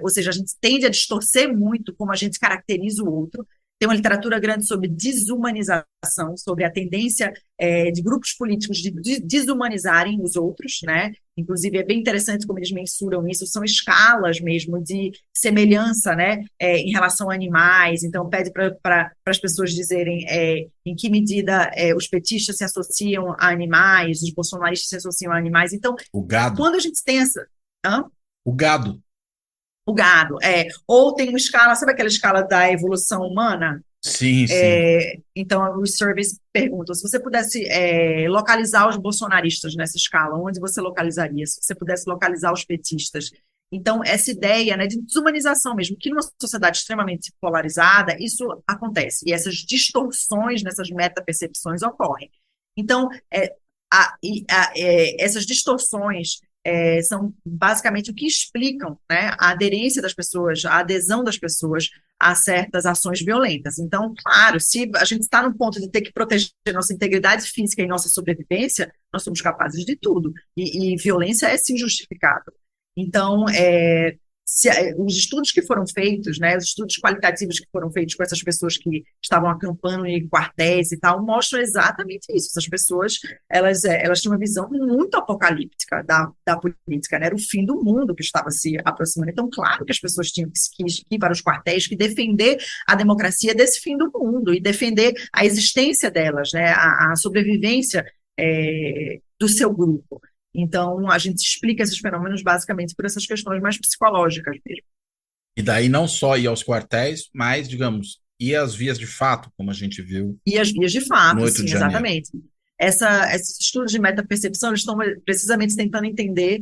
ou seja, a gente tende a distorcer muito como a gente caracteriza o outro. Tem uma literatura grande sobre desumanização, sobre a tendência de grupos políticos de desumanizarem os outros, né? Inclusive, é bem interessante como eles mensuram isso, são escalas mesmo de semelhança, né, em relação a animais. Então, pede para as pessoas dizerem em que medida os petistas se associam a animais, os bolsonaristas se associam a animais. Então, o gado. Quando a gente tem essa... O gado. O gado, ou tem uma escala, sabe aquela escala da evolução humana? Sim, sim. Então, os surveys perguntam, se você pudesse localizar os bolsonaristas nessa escala, onde você localizaria? Se você pudesse localizar os petistas. Então, essa ideia, né, de desumanização mesmo, que numa sociedade extremamente polarizada, isso acontece, e essas distorções nessas metapercepções ocorrem. Então, essas distorções são basicamente o que explicam, né, a aderência das pessoas, a adesão das pessoas a certas ações violentas. Então, claro, se a gente está no ponto de ter que proteger nossa integridade física e nossa sobrevivência, nós somos capazes de tudo. E violência é sim justificável. Então, os estudos que foram feitos, né, os estudos qualitativos que foram feitos com essas pessoas que estavam acampando em quartéis e tal, mostram exatamente isso. Essas pessoas, elas tinham uma visão muito apocalíptica da política, né? Era o fim do mundo que estava se aproximando. Então, claro que as pessoas tinham que ir para os quartéis, que defender a democracia desse fim do mundo e defender a existência delas, né, a sobrevivência do seu grupo. Então, a gente explica esses fenômenos basicamente por essas questões mais psicológicas mesmo. E daí não só ir aos quartéis, mas, digamos, ir às vias de fato, como a gente viu E as vias de fato, no 8 sim, de janeiro. exatamente. Esses estudos de metapercepção, eles estão precisamente tentando entender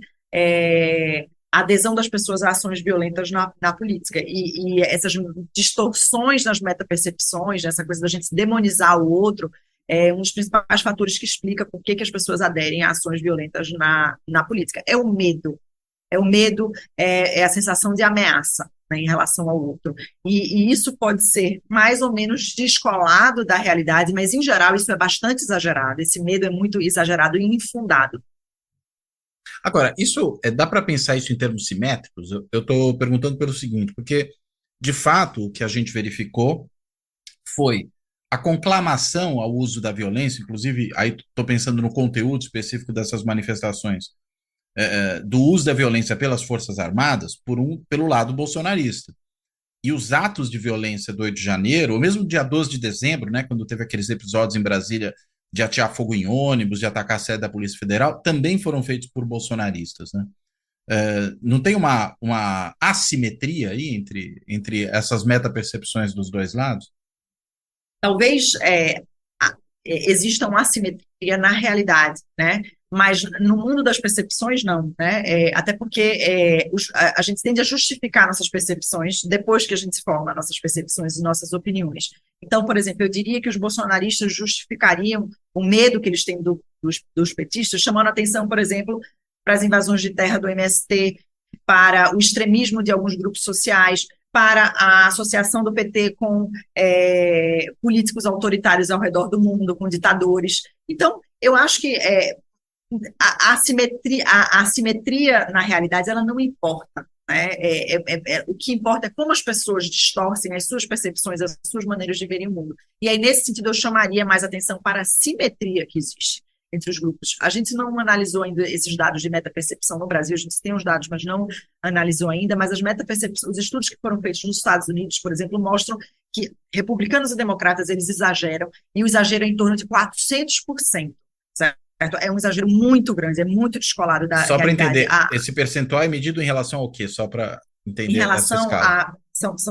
a adesão das pessoas a ações violentas na política. E essas distorções nas metapercepções, essa coisa da gente demonizar o outro, é um dos principais fatores que explica por que as pessoas aderem a ações violentas na política. É o medo. É o medo, é a sensação de ameaça, né, em relação ao outro. E isso pode ser mais ou menos descolado da realidade, mas, em geral, isso é bastante exagerado. Esse medo é muito exagerado e infundado. Agora, isso dá para pensar isso em termos simétricos? Eu estou perguntando pelo seguinte, porque, de fato, o que a gente verificou foi a conclamação ao uso da violência, inclusive, aí estou pensando no conteúdo específico dessas manifestações, do uso da violência pelas Forças Armadas pelo lado bolsonarista. E os atos de violência do 8 de janeiro, ou mesmo dia 12 de dezembro, né, quando teve aqueles episódios em Brasília de atear fogo em ônibus, de atacar a sede da Polícia Federal, também foram feitos por bolsonaristas, né? Não tem uma assimetria aí entre essas metapercepções dos dois lados? Talvez exista uma assimetria na realidade, né? Mas no mundo das percepções, não, né? Até porque a gente tende a justificar nossas percepções depois que a gente forma nossas percepções e nossas opiniões. Então, por exemplo, eu diria que os bolsonaristas justificariam o medo que eles têm dos petistas, chamando atenção, por exemplo, para as invasões de terra do MST, para o extremismo de alguns grupos sociais, para a associação do PT com políticos autoritários ao redor do mundo, com ditadores. Então, eu acho que a assimetria, na realidade, ela não importa. Né? O que importa é como as pessoas distorcem as suas percepções, as suas maneiras de verem o mundo. E aí, nesse sentido, eu chamaria mais atenção para a simetria que existe entre os grupos. A gente não analisou ainda esses dados de metapercepção no Brasil, a gente tem os dados, mas não analisou ainda, mas as metapercepções, os estudos que foram feitos nos Estados Unidos, por exemplo, mostram que republicanos e democratas, eles exageram, e o exagero é em torno de 400%, certo? É um exagero muito grande, é muito descolado da Só para realidade. entender, esse percentual é medido em relação ao quê? Só para entender em relação essa escala.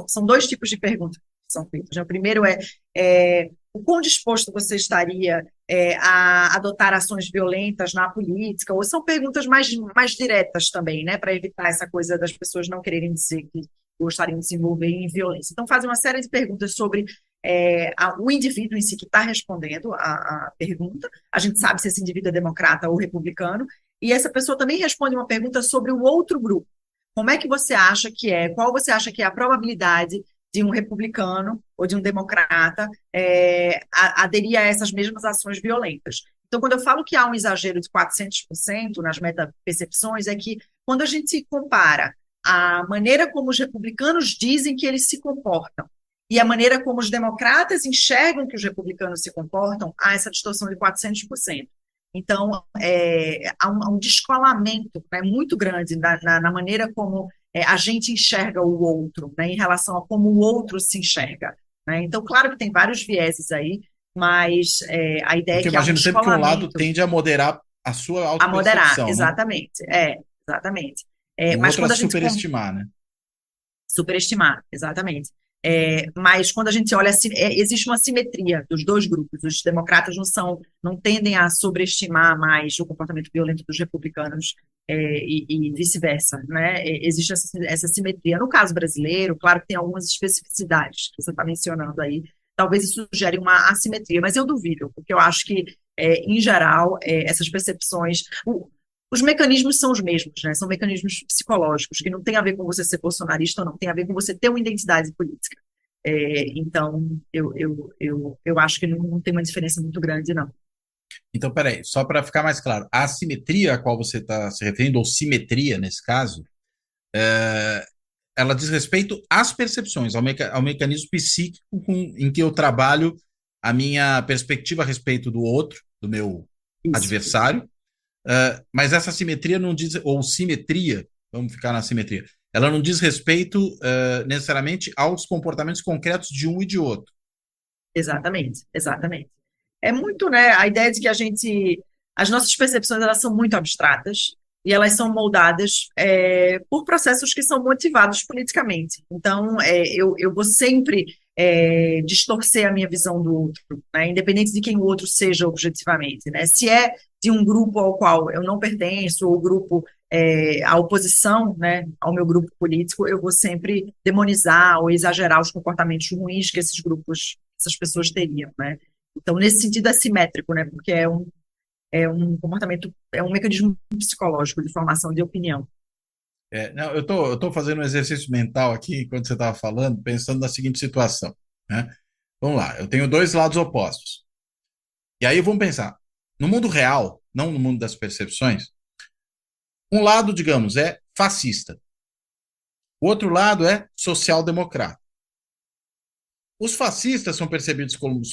São dois tipos de perguntas que são feitas. Né? O primeiro o quão disposto você estaria a adotar ações violentas na política, ou são perguntas mais diretas também, né, para evitar essa coisa das pessoas não quererem dizer que gostariam de se envolver em violência. Então, fazem uma série de perguntas sobre o indivíduo em si que está respondendo a pergunta. A gente sabe se esse indivíduo é democrata ou republicano, e essa pessoa também responde uma pergunta sobre o outro grupo. Como é que você acha que qual você acha que é a probabilidade de um republicano ou de um democrata aderir a essas mesmas ações violentas? Então, quando eu falo que há um exagero de 400% nas metapercepções, é que quando a gente compara a maneira como os republicanos dizem que eles se comportam e a maneira como os democratas enxergam que os republicanos se comportam, há essa distorção de 400%. Então, há um descolamento, né, muito grande na maneira como a gente enxerga o outro, né, em relação a como o outro se enxerga. Né? Então, claro que tem vários vieses aí, mas a ideia Porque é que há um imagino sempre que um lado descolamento. tende a moderar a sua A moderar, autopercepção, exatamente. né? Exatamente. E o Mas outro quando a a gente superestimar, né? superestimar, exatamente. Mas quando a gente olha, existe uma simetria dos dois grupos. Os democratas não tendem a sobreestimar mais o comportamento violento dos republicanos e vice-versa, né? Existe essa simetria. No caso brasileiro, claro que tem algumas especificidades que você está mencionando aí. Talvez isso gere uma assimetria, mas eu duvido, porque eu acho que, em geral, essas percepções... Os mecanismos são os mesmos, né? São mecanismos psicológicos, que não tem a ver com você ser bolsonarista ou não, tem a ver com você ter uma identidade política. Então, eu acho que não tem uma diferença muito grande, não. Então, peraí, só para ficar mais claro, a assimetria a qual você está se referindo, ou simetria nesse caso, ela diz respeito às percepções, ao mecanismo psíquico em que eu trabalho a minha perspectiva a respeito do outro, do meu Isso. adversário, mas essa simetria não diz, ou simetria, vamos ficar na simetria, ela não diz respeito necessariamente aos comportamentos concretos de um e de outro. Exatamente, exatamente. É muito, né, a ideia de que as nossas percepções, elas são muito abstratas e elas são moldadas por processos que são motivados politicamente. Então, eu vou sempre distorcer a minha visão do outro, né, independente de quem o outro seja objetivamente, né? Se é de um grupo ao qual eu não pertenço, ou o grupo, a oposição, né, ao meu grupo político, eu vou sempre demonizar ou exagerar os comportamentos ruins que essas pessoas teriam, né? Então, nesse sentido, é simétrico, né? Porque é um comportamento, é um mecanismo psicológico de formação de opinião. Não, eu tô fazendo um exercício mental aqui, enquanto você estava falando, pensando na seguinte situação, né? Vamos lá, eu tenho dois lados opostos. E aí vamos pensar, no mundo real, não no mundo das percepções, um lado, digamos, é fascista, o outro lado é social-democrata. Os fascistas são percebidos pelos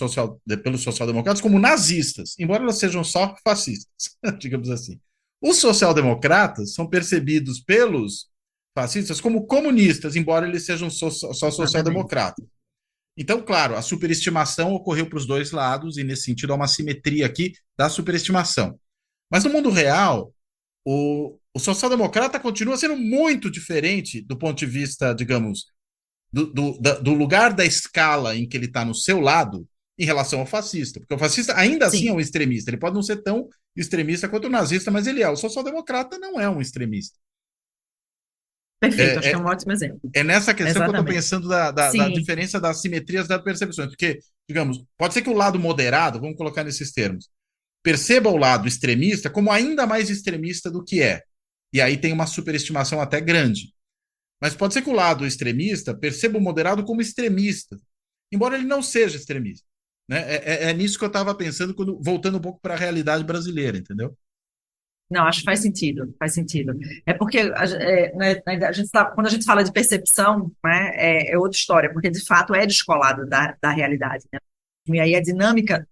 social-democratas como nazistas, embora elas sejam só fascistas, digamos assim. Os social-democratas são percebidos pelos fascistas como comunistas, embora eles sejam só Exatamente. social-democratas. Então, claro, a superestimação ocorreu para os dois lados, e nesse sentido há uma simetria aqui da superestimação. Mas no mundo real, o social-democrata continua sendo muito diferente do ponto de vista, digamos, do lugar da escala em que ele está no seu lado em relação ao fascista. Porque o fascista ainda assim é Sim, um extremista. Ele pode não ser tão extremista quanto o nazista, mas ele é. O social-democrata não é um extremista. perfeito, acho que É, é é, um ótimo exemplo. é nessa questão que eu estou Exatamente. pensando da Sim, diferença das simetrias das percepções. Porque, digamos, pode ser que o lado moderado, vamos colocar nesses termos, perceba o lado extremista como ainda mais extremista do que é. E aí tem uma superestimação até grande. Mas pode ser que o lado extremista perceba o moderado como extremista, embora ele não seja extremista. Né? É nisso que eu estava pensando, voltando um pouco para a realidade brasileira, entendeu? não, acho que faz sentido, faz sentido. É porque né, quando a gente fala de percepção, né, é outra história, porque de fato é descolado da realidade, né? E aí a dinâmica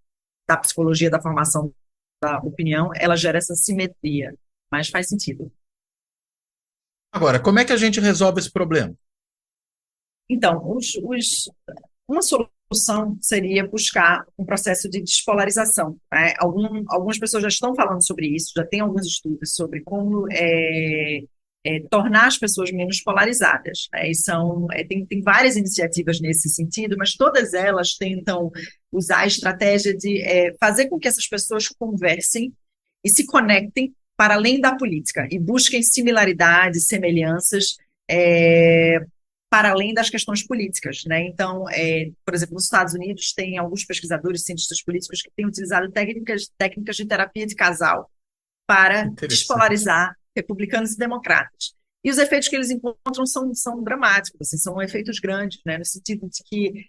da psicologia da formação da opinião, ela gera essa simetria, mas faz sentido. Agora, como é que a gente resolve esse problema? Então, uma solução seria buscar um processo de despolarização, né? Algumas pessoas já estão falando sobre isso, já tem alguns estudos sobre como tornar as pessoas menos polarizadas, né? E tem várias iniciativas nesse sentido, mas todas elas tentam usar a estratégia de fazer com que essas pessoas conversem e se conectem para além da política e busquem similaridades, semelhanças, é, para além das questões políticas, né? Então, por exemplo, nos Estados Unidos tem alguns pesquisadores, cientistas políticos que têm utilizado técnicas de terapia de casal para Interessante. despolarizar republicanos e democratas. E os efeitos que eles encontram são dramáticos, assim, são efeitos grandes, né? No sentido de que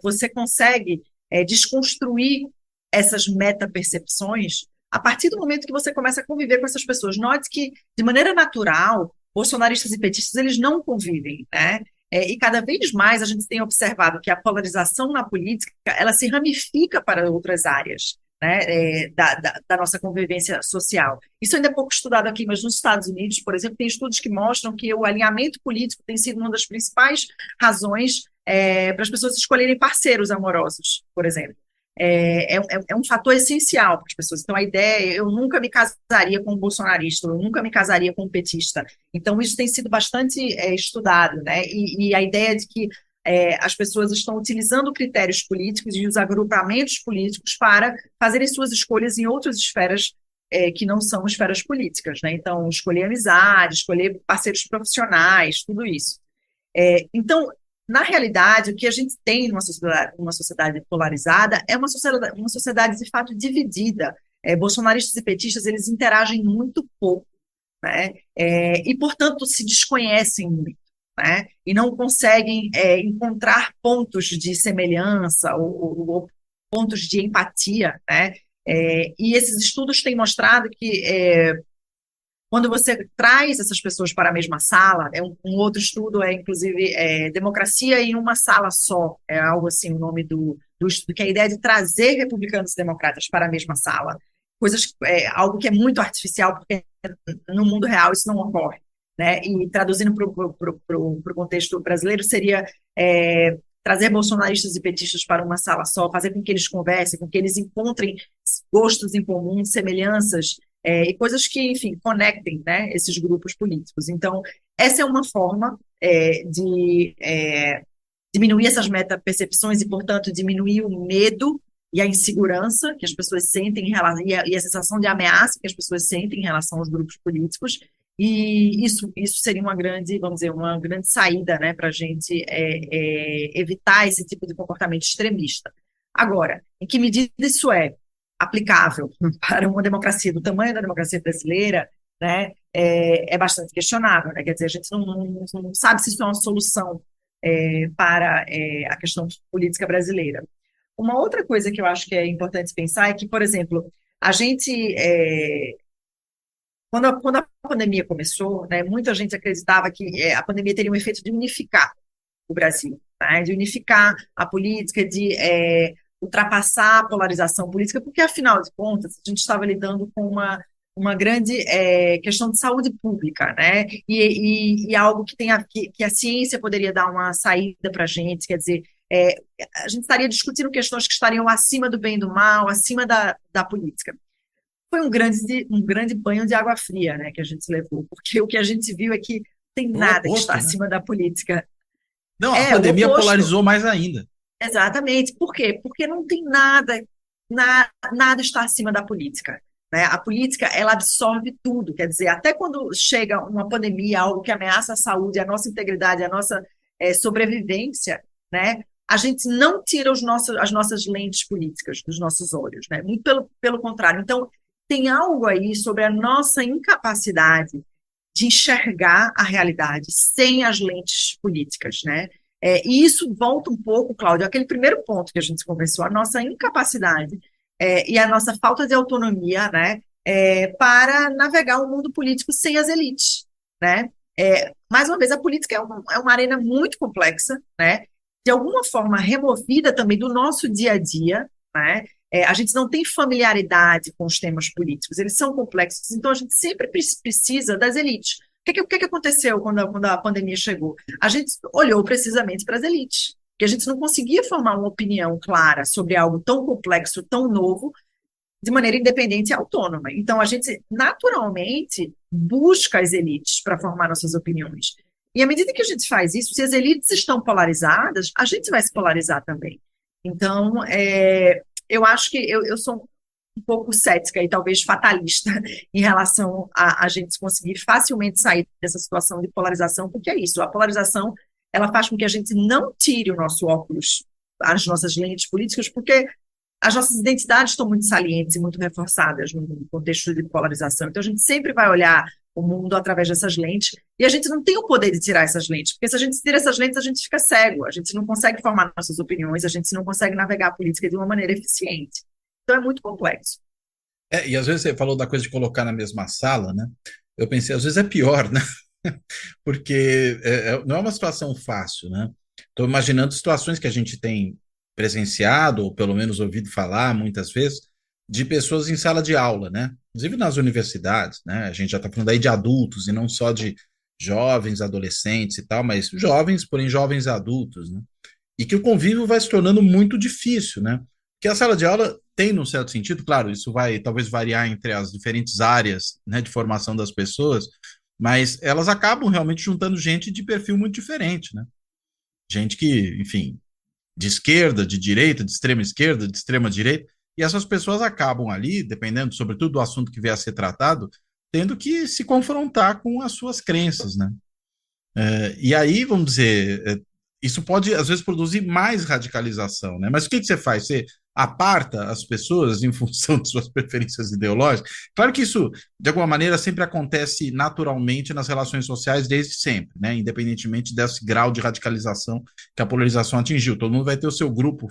você consegue desconstruir essas metapercepções a partir do momento que você começa a conviver com essas pessoas. Note que, de maneira natural, bolsonaristas e petistas, eles não convivem, né? E cada vez mais a gente tem observado que a polarização na política, ela se ramifica para outras áreas, né, da nossa convivência social. Isso ainda é pouco estudado aqui, mas nos Estados Unidos, por exemplo, tem estudos que mostram que o alinhamento político tem sido uma das principais razões para as pessoas escolherem parceiros amorosos, por exemplo. É um fator essencial para as pessoas. Então, a ideia, eu nunca me casaria com um bolsonarista, eu nunca me casaria com um petista. Então, isso tem sido bastante estudado, né? E a ideia de que as pessoas estão utilizando critérios políticos e os agrupamentos políticos para fazerem suas escolhas em outras esferas que não são esferas políticas, né? Então, escolher amizade, escolher parceiros profissionais, tudo isso. Então, na realidade, o que a gente tem numa sociedade polarizada é uma sociedade de fato dividida. Bolsonaristas e petistas, eles interagem muito pouco, né? E, portanto, se desconhecem muito, né? E não conseguem encontrar pontos de semelhança ou pontos de empatia, né? E esses estudos têm mostrado que Quando você traz essas pessoas para a mesma sala, um outro estudo inclusive, Democracia em uma Sala Só, é algo assim o nome do estudo, que é a ideia de trazer republicanos e democratas para a mesma sala, algo que é muito artificial, porque no mundo real isso não ocorre, né? E traduzindo para o contexto brasileiro, seria trazer bolsonaristas e petistas para uma sala só, fazer com que eles conversem, com que eles encontrem gostos em comum, semelhanças, e coisas que, enfim, conectem, né, esses grupos políticos. Então, essa é uma forma de diminuir essas metapercepções e, portanto, diminuir o medo e a insegurança que as pessoas sentem e a sensação de ameaça que as pessoas sentem em relação aos grupos políticos. E isso seria uma grande, vamos dizer, uma grande saída, né, para a gente evitar esse tipo de comportamento extremista. Agora, em que medida isso é aplicável para uma democracia do tamanho da democracia brasileira, né, é bastante questionável, né? Quer dizer, a gente não sabe se isso é uma solução para a questão política brasileira. Uma outra coisa que eu acho que é importante pensar é que, por exemplo, a gente quando a pandemia começou, né, muita gente acreditava que a pandemia teria um efeito de unificar o Brasil, né, de unificar a política, de ultrapassar a polarização política, porque, afinal de contas, a gente estava lidando com uma grande questão de saúde pública, né, e algo que a ciência poderia dar uma saída para a gente, quer dizer, a gente estaria discutindo questões que estariam acima do bem e do mal, acima da política. Foi um grande banho de água fria, né, que a gente levou, porque o que a gente viu é que tem nada que está acima da política. Não, a pandemia polarizou mais ainda. Exatamente. Por quê? Porque não tem nada está acima da política, né? A política, ela absorve tudo, quer dizer, até quando chega uma pandemia, algo que ameaça a saúde, a nossa integridade, a nossa sobrevivência, né? A gente não tira as nossas lentes políticas dos nossos olhos, né? Muito pelo contrário. Então, tem algo aí sobre a nossa incapacidade de enxergar a realidade sem as lentes políticas, né? E isso volta um pouco, Cláudio, àquele primeiro ponto que a gente conversou, a nossa incapacidade e a nossa falta de autonomia, né, para navegar o mundo político sem as elites, né? Mais uma vez, a política é uma arena muito complexa, né? De alguma forma removida também do nosso dia a dia, né? A gente não tem familiaridade com os temas políticos, eles são complexos, então a gente sempre precisa das elites. O que aconteceu quando a pandemia chegou? A gente olhou precisamente para as elites, porque a gente não conseguia formar uma opinião clara sobre algo tão complexo, tão novo, de maneira independente e autônoma. Então, a gente naturalmente busca as elites para formar nossas opiniões. E à medida que a gente faz isso, se as elites estão polarizadas, a gente vai se polarizar também. Então, eu acho que eu sou um pouco cética e talvez fatalista em relação a gente conseguir facilmente sair dessa situação de polarização, porque é isso, a polarização, ela faz com que a gente não tire o nosso óculos, as nossas lentes políticas, porque as nossas identidades estão muito salientes e muito reforçadas no contexto de polarização, então a gente sempre vai olhar o mundo através dessas lentes, e a gente não tem o poder de tirar essas lentes, porque se a gente tira essas lentes, a gente fica cego, a gente não consegue formar nossas opiniões, a gente não consegue navegar a política de uma maneira eficiente. Então é muito complexo. E às vezes você falou da coisa de colocar na mesma sala, né? Eu pensei, às vezes é pior, né? Porque não é uma situação fácil, né? Estou imaginando situações que a gente tem presenciado, ou pelo menos ouvido falar muitas vezes, de pessoas em sala de aula, né? Inclusive nas universidades, né? A gente já está falando aí de adultos e não só de jovens, adolescentes e tal, mas jovens, porém jovens adultos, né? E que o convívio vai se tornando muito difícil, né? Porque a sala de aula tem, num certo sentido, claro, isso vai talvez variar entre as diferentes áreas, né, de formação das pessoas, mas elas acabam realmente juntando gente de perfil muito diferente, né? Gente que, enfim, de esquerda, de direita, de extrema esquerda, de extrema direita, e essas pessoas acabam ali, dependendo, sobretudo, do assunto que vier a ser tratado, tendo que se confrontar com as suas crenças, né? E aí, vamos dizer, isso pode, às vezes, produzir mais radicalização, né? Mas o que você faz? Você aparta as pessoas em função de suas preferências ideológicas? Claro que isso, de alguma maneira, sempre acontece naturalmente nas relações sociais desde sempre, né? Independentemente desse grau de radicalização que a polarização atingiu. Todo mundo vai ter o seu grupo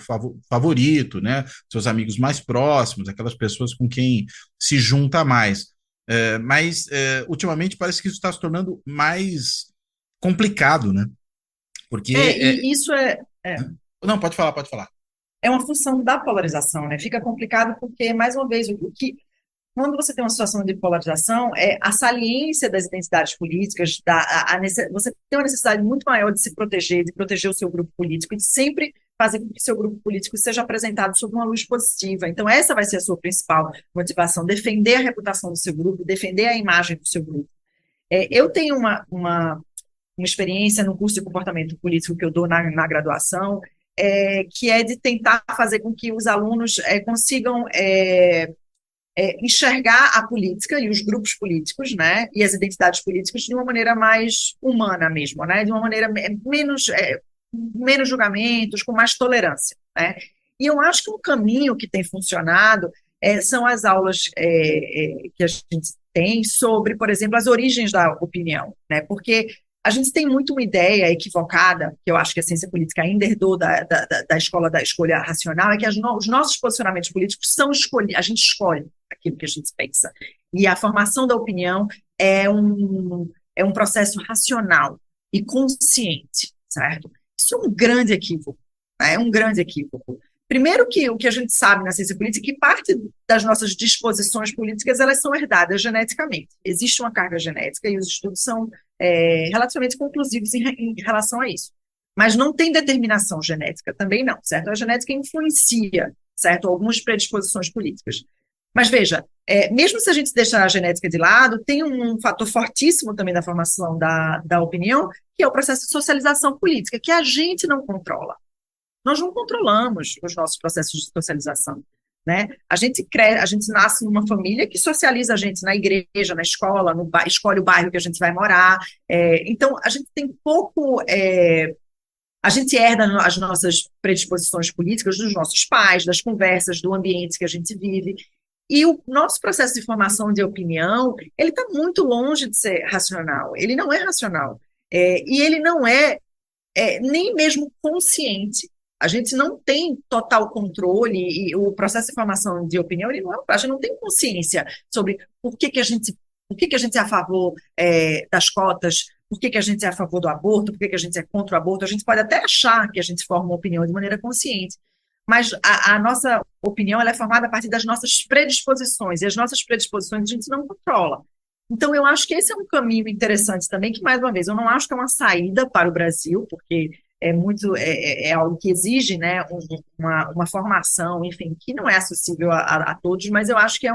favorito, né? Seus amigos mais próximos, aquelas pessoas com quem se junta mais. mas ultimamente parece que isso está se tornando mais complicado, né? Porque... E isso Não, pode falar, pode falar. é uma função da polarização, né? Fica complicado porque, mais uma vez, quando você tem uma situação de polarização, a saliência das identidades políticas, você tem uma necessidade muito maior de proteger o seu grupo político e de sempre fazer com que o seu grupo político seja apresentado sob uma luz positiva. Então, essa vai ser a sua principal motivação, defender a reputação do seu grupo, defender a imagem do seu grupo. Eu tenho uma experiência no curso de comportamento político que eu dou na graduação, que é de tentar fazer com que os alunos consigam enxergar a política e os grupos políticos, né, e as identidades políticas de uma maneira mais humana mesmo, né, de uma maneira menos julgamentos, com mais tolerância, né. E eu acho que um caminho que tem funcionado são as aulas que a gente tem sobre, por exemplo, as origens da opinião, né, porque a gente tem muito uma ideia equivocada, que eu acho que a ciência política ainda herdou da escola da escolha racional, é que os nossos posicionamentos políticos são escolhidos, a gente escolhe aquilo que a gente pensa. E a formação da opinião é um processo racional e consciente, certo? Isso é um grande equívoco, né? É um grande equívoco. Primeiro que o que a gente sabe na ciência política é que parte das nossas disposições políticas elas são herdadas geneticamente. Existe uma carga genética e os estudos são relativamente conclusivos em relação a isso. Mas não tem determinação genética, também não, certo? A genética influencia, certo? Algumas predisposições políticas. Mas veja, mesmo se a gente deixar a genética de lado, tem um fator fortíssimo também da formação da opinião, que é o processo de socialização política, que a gente não controla. Nós não controlamos os nossos processos de socialização, né? A gente nasce numa família que socializa a gente na igreja, na escola, escolhe o bairro que a gente vai morar. Então, a gente tem pouco... a gente herda as nossas predisposições políticas dos nossos pais, das conversas, do ambiente que a gente vive. E o nosso processo de formação de opinião, ele está muito longe de ser racional. Ele não é racional. E ele não é nem mesmo consciente. A gente não tem total controle e o processo de formação de opinião, a gente não tem consciência sobre por que a gente é a favor das cotas, por que a gente é a favor do aborto, por que a gente é contra o aborto. A gente pode até achar que a gente forma uma opinião de maneira consciente, mas a nossa opinião ela é formada a partir das nossas predisposições, e as nossas predisposições a gente não controla. Então, eu acho que esse é um caminho interessante também, que, mais uma vez, eu não acho que é uma saída para o Brasil, porque é algo que exige, né, uma formação, enfim, que não é acessível a todos, mas eu acho que é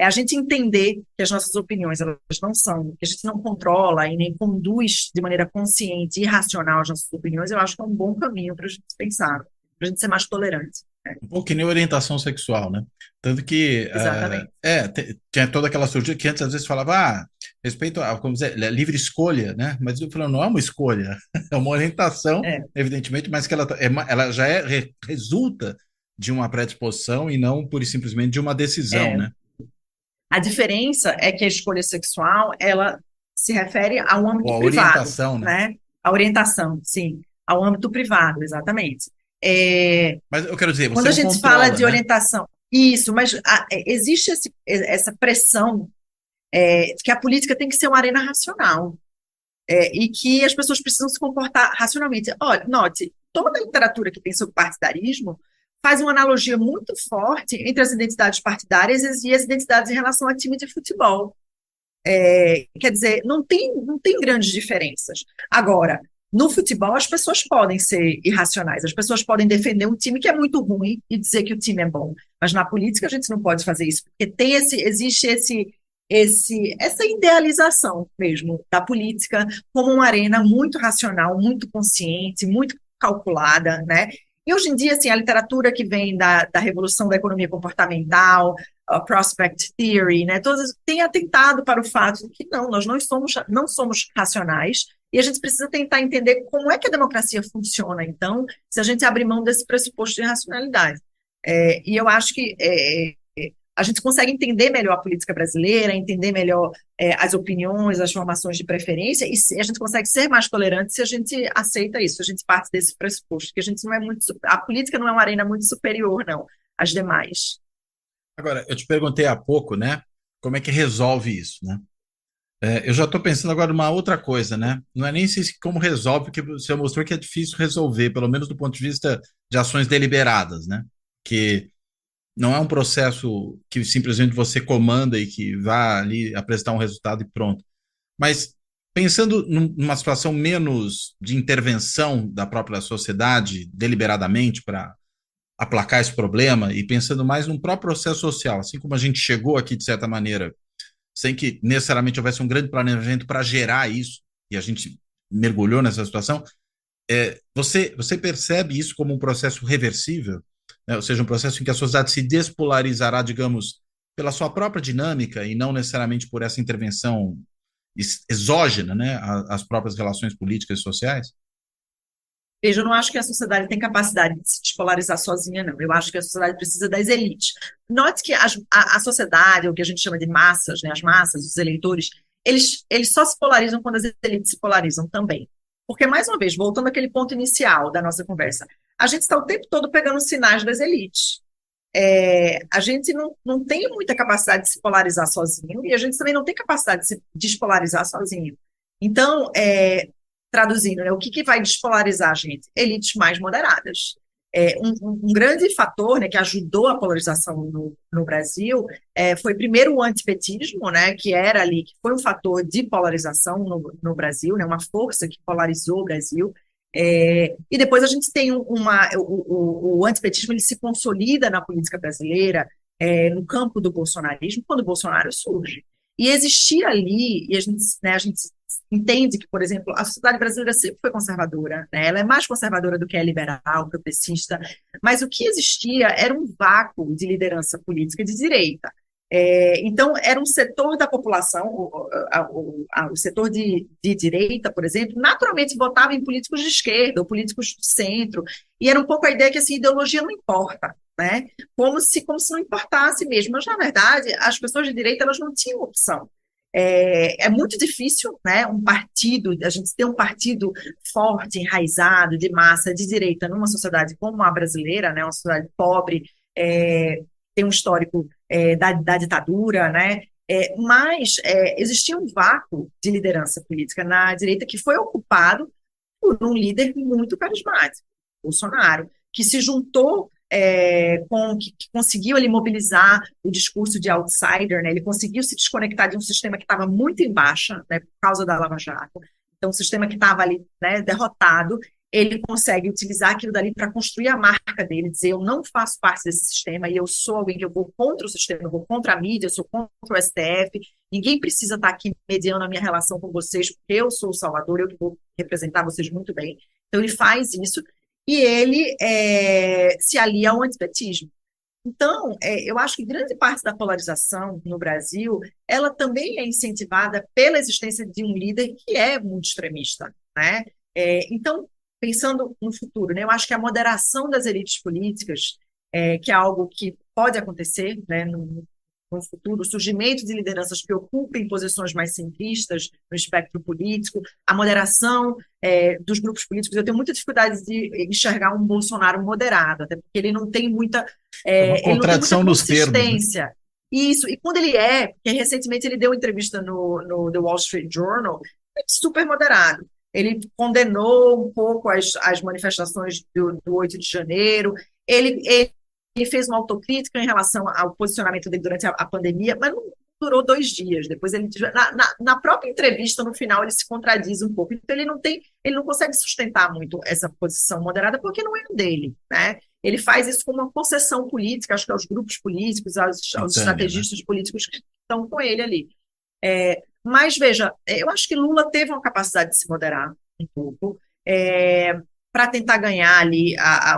a gente entender que as nossas opiniões, elas não são, que a gente não controla e nem conduz de maneira consciente e racional as nossas opiniões, eu acho que é um bom caminho para a gente pensar, para a gente ser mais tolerante. Um pouco que nem orientação sexual, né? Tanto que tinha toda aquela surgida que antes às vezes falava, respeito a, como dizer, livre escolha, né? Mas eu falando, não é uma escolha, é uma orientação, evidentemente, mas que ela já resulta de uma predisposição e não pura e simplesmente de uma decisão, né? A diferença é que a escolha sexual, ela se refere ao âmbito privado. A orientação, né? A orientação, sim, ao âmbito privado, exatamente. Mas eu quero dizer, você quando a gente controla, fala de né? orientação, isso, mas existe essa pressão de que a política tem que ser uma arena racional e que as pessoas precisam se comportar racionalmente. Olha, note, toda a literatura que tem sobre partidarismo faz uma analogia muito forte entre as identidades partidárias e as identidades em relação a time de futebol. Quer dizer, não tem grandes diferenças. Agora, no futebol, as pessoas podem ser irracionais, as pessoas podem defender um time que é muito ruim e dizer que o time é bom, mas na política a gente não pode fazer isso, porque existe essa idealização mesmo da política como uma arena muito racional, muito consciente, muito calculada, né? E hoje em dia, assim, a literatura que vem da revolução da economia comportamental, a prospect theory, né, todas têm atentado para o fato de que nós não somos racionais, e a gente precisa tentar entender como é que a democracia funciona, então, se a gente abrir mão desse pressuposto de racionalidade. E eu acho que a gente consegue entender melhor a política brasileira, entender melhor as opiniões, as formações de preferência, e a gente consegue ser mais tolerante se a gente aceita isso, se a gente parte desse pressuposto, que a gente não é a política não é uma arena muito superior, não, às demais. Agora, eu te perguntei há pouco, né, como é que resolve isso, né? Eu já estou pensando agora numa outra coisa, né? Não é nem se como resolve, porque você mostrou que é difícil resolver, pelo menos do ponto de vista de ações deliberadas, né? Que não é um processo que simplesmente você comanda e que vá ali apresentar um resultado e pronto. Mas pensando numa situação menos de intervenção da própria sociedade deliberadamente para aplacar esse problema e pensando mais num próprio processo social, assim como a gente chegou aqui de certa maneira, sem que necessariamente houvesse um grande planejamento para gerar isso, e a gente mergulhou nessa situação, você percebe isso como um processo reversível, né? Ou seja, um processo em que a sociedade se despolarizará, digamos, pela sua própria dinâmica e não necessariamente por essa intervenção exógena, né, às próprias relações políticas e sociais? Veja, eu não acho que a sociedade tem capacidade de se despolarizar sozinha, não. Eu acho que a sociedade precisa das elites. Note que a sociedade, o que a gente chama de massas, né, as massas, os eleitores, eles só se polarizam quando as elites se polarizam também. Porque, mais uma vez, voltando àquele ponto inicial da nossa conversa, a gente está o tempo todo pegando sinais das elites. A gente não tem muita capacidade de se polarizar sozinho e a gente também não tem capacidade de se despolarizar sozinho. Então, traduzindo, né, o que vai despolarizar a gente? Elites mais moderadas. Um grande fator, né, que ajudou a polarização no Brasil foi primeiro o antipetismo, né, que era ali, que foi um fator de polarização no Brasil, né, uma força que polarizou o Brasil. E depois a gente tem o antipetismo, ele se consolida na política brasileira, no campo do bolsonarismo, quando o Bolsonaro surge. E existia ali, e a gente entende que, por exemplo, a sociedade brasileira sempre foi conservadora, né? Ela é mais conservadora do que é liberal, progressista, mas o que existia era um vácuo de liderança política de direita. Então, era um setor da população, o setor de direita, por exemplo, naturalmente votava em políticos de esquerda ou políticos do centro, e era um pouco a ideia que assim, ideologia não importa, né? Como se não importasse mesmo. Mas, na verdade, as pessoas de direita elas não tinham opção. É muito difícil, né, a gente ter um partido forte, enraizado, de massa, de direita, numa sociedade como a brasileira, né, uma sociedade pobre, tem um histórico da ditadura, né, mas existia um vácuo de liderança política na direita que foi ocupado por um líder muito carismático, Bolsonaro, que se juntou que conseguiu ele mobilizar o discurso de outsider, né? Ele conseguiu se desconectar de um sistema que estava muito em baixa, né, por causa da Lava Jato. Então, um sistema que estava ali, né, derrotado, ele consegue utilizar aquilo dali para construir a marca dele, dizer eu não faço parte desse sistema e eu sou alguém que eu vou contra o sistema, eu vou contra a mídia, eu sou contra o STF, ninguém precisa estar aqui mediando a minha relação com vocês, porque eu sou o Salvador, eu que vou representar vocês muito bem. Então, ele faz isso e ele se alia ao antipetismo. Então, eu acho que grande parte da polarização no Brasil, ela também é incentivada pela existência de um líder que é muito extremista, né? Então, pensando no futuro, né, eu acho que a moderação das elites políticas, que é algo que pode acontecer, né, no futuro, o surgimento de lideranças que ocupem posições mais centristas no espectro político, a moderação dos grupos políticos. Eu tenho muita dificuldade de enxergar um Bolsonaro moderado, até porque ele não tem muita, Uma contradição nos termos, né? consistência. Isso, e quando porque recentemente ele deu uma entrevista no The Wall Street Journal, super moderado. Ele condenou um pouco as manifestações do 8 de janeiro, ele fez uma autocrítica em relação ao posicionamento dele durante a pandemia, mas não durou 2 dias. Depois, na própria entrevista, no final, ele se contradiz um pouco. Então, ele não consegue sustentar muito essa posição moderada, porque não é dele, né? Ele faz isso com uma concessão política, acho que aos grupos políticos, aos estrategistas políticos que estão com ele ali. Mas, veja, eu acho que Lula teve uma capacidade de se moderar um pouco, para tentar ganhar ali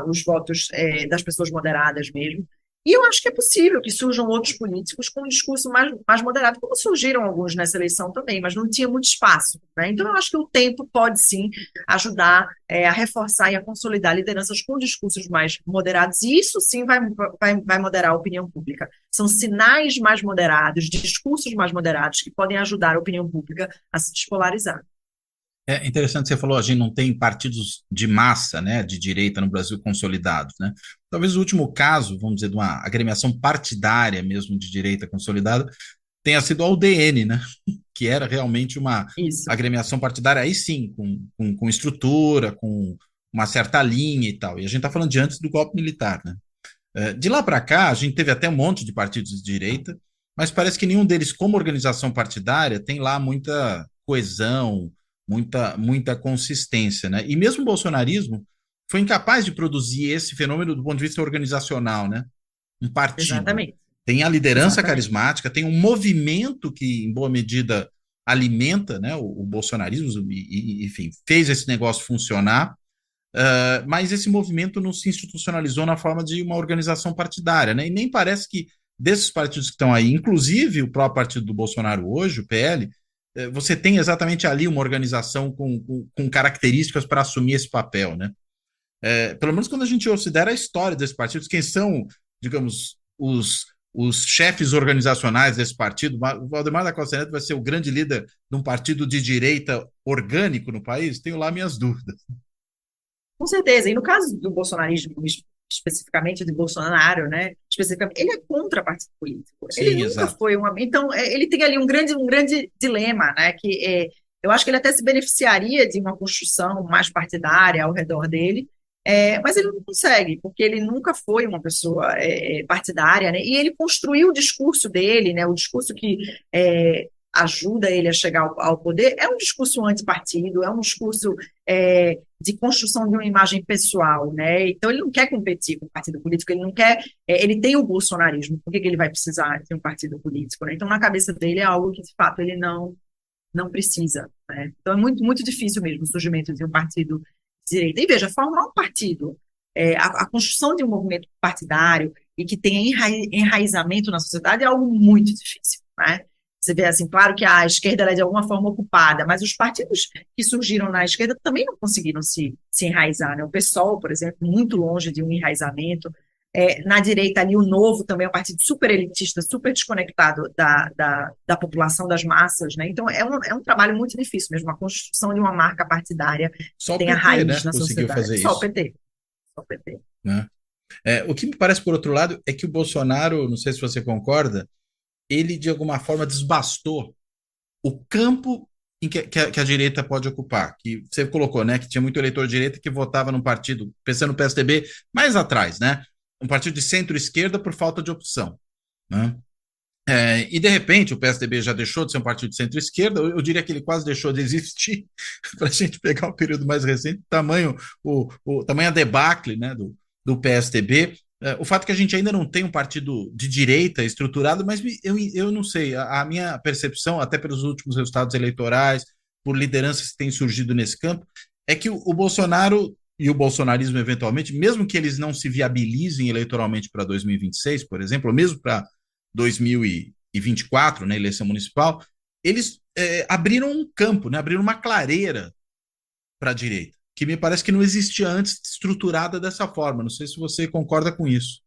os votos das pessoas moderadas mesmo. E eu acho que é possível que surjam outros políticos com um discurso mais moderado, como surgiram alguns nessa eleição também, mas não tinha muito espaço, né? Então, eu acho que o tempo pode, sim, ajudar a reforçar e a consolidar lideranças com discursos mais moderados, e isso, sim, vai moderar a opinião pública. São sinais mais moderados, discursos mais moderados, que podem ajudar a opinião pública a se despolarizar. É interessante, você falou, a gente não tem partidos de massa, né, de direita no Brasil consolidados, né? Talvez o último caso, vamos dizer, de uma agremiação partidária mesmo de direita consolidada, tenha sido a UDN, né? Que era realmente uma Isso. agremiação partidária, aí sim, com estrutura, com uma certa linha e tal. E a gente está falando de antes do golpe militar, né? De lá para cá, a gente teve até um monte de partidos de direita, mas parece que nenhum deles, como organização partidária, tem lá muita coesão, muita consistência, né? E mesmo o bolsonarismo foi incapaz de produzir esse fenômeno do ponto de vista organizacional, né? Um partido. Exatamente. Tem a liderança Exatamente. carismática, tem um movimento que, em boa medida, alimenta, né, o bolsonarismo, enfim, fez esse negócio funcionar, mas esse movimento não se institucionalizou na forma de uma organização partidária, né? E nem parece que desses partidos que estão aí, inclusive o próprio partido do Bolsonaro hoje, o PL, você tem exatamente ali uma organização com características para assumir esse papel, né? Pelo menos quando a gente considera a história desses partidos, quem são, digamos, os chefes organizacionais desse partido. O Valdemar da Costa Neto vai ser o grande líder de um partido de direita orgânico no país? Tenho lá minhas dúvidas. Com certeza. E no caso do bolsonarismo, especificamente de Bolsonaro, né? Especificamente, ele é contra partido político. Ele Sim, nunca exato. foi uma. Então, ele tem ali um grande dilema, né? Eu acho que ele até se beneficiaria de uma construção mais partidária ao redor dele, mas ele não consegue, porque ele nunca foi uma pessoa partidária, né? E ele construiu o discurso dele, né? O discurso que ajuda ele a chegar ao poder é um discurso antipartido, é um discurso de construção de uma imagem pessoal, né? Então ele não quer competir com o partido político, ele não quer, ele tem o bolsonarismo, por que ele vai precisar de um partido político, né? Então na cabeça dele é algo que de fato ele não precisa, né? Então é muito, muito difícil mesmo o surgimento de um partido de direita. E veja, formar um partido, a construção de um movimento partidário e que tenha enraizamento na sociedade é algo muito difícil, né? Você vê assim, claro que a esquerda ela é de alguma forma ocupada, mas os partidos que surgiram na esquerda também não conseguiram se enraizar, né? O PSOL, por exemplo, muito longe de um enraizamento. Na direita ali, o Novo também é um partido super elitista, super desconectado da população, das massas, né? Então é um trabalho muito difícil mesmo, a construção de uma marca partidária Só que o tenha PT, raiz né, na conseguiu sociedade. fazer Só o isso. PT. Só o PT. Né? O que me parece, por outro lado, é que o Bolsonaro, não sei se você concorda, ele de alguma forma desbastou o campo em que a direita pode ocupar. Que você colocou, né, que tinha muito eleitor de direita que votava num partido, pensando no PSDB, mais atrás, né? Um partido de centro-esquerda por falta de opção, né? E de repente o PSDB já deixou de ser um partido de centro-esquerda, eu diria que ele quase deixou de existir, para a gente pegar o período mais recente, tamanho a debacle, né, do PSDB. O fato que a gente ainda não tem um partido de direita estruturado, mas eu não sei, a minha percepção, até pelos últimos resultados eleitorais, por lideranças que têm surgido nesse campo, é que o Bolsonaro e o bolsonarismo, eventualmente, mesmo que eles não se viabilizem eleitoralmente para 2026, por exemplo, ou mesmo para 2024, né, eleição municipal, eles abriram um campo, né, abriram uma clareira para a direita, que me parece que não existia antes estruturada dessa forma. Não sei se você concorda com isso.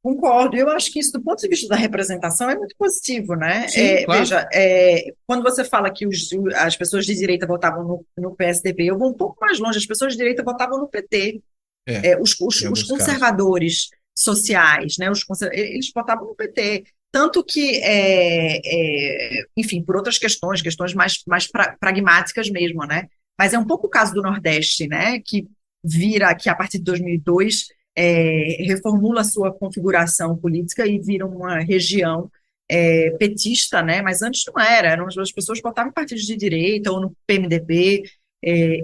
Concordo, eu acho que isso, do ponto de vista da representação, é muito positivo, né? Sim, claro. Veja, quando você fala que as pessoas de direita votavam no PSDB, eu vou um pouco mais longe, as pessoas de direita votavam no PT. Em Os alguns casos. conservadores sociais, né? Eles votavam no PT. Tanto que, enfim, por outras questões mais pragmáticas mesmo, né? Mas é um pouco o caso do Nordeste, né? Que a partir de 2002 reformula a sua configuração política e vira uma região petista, né? Mas antes não era, as pessoas votavam em partidos de direita ou no PMDB,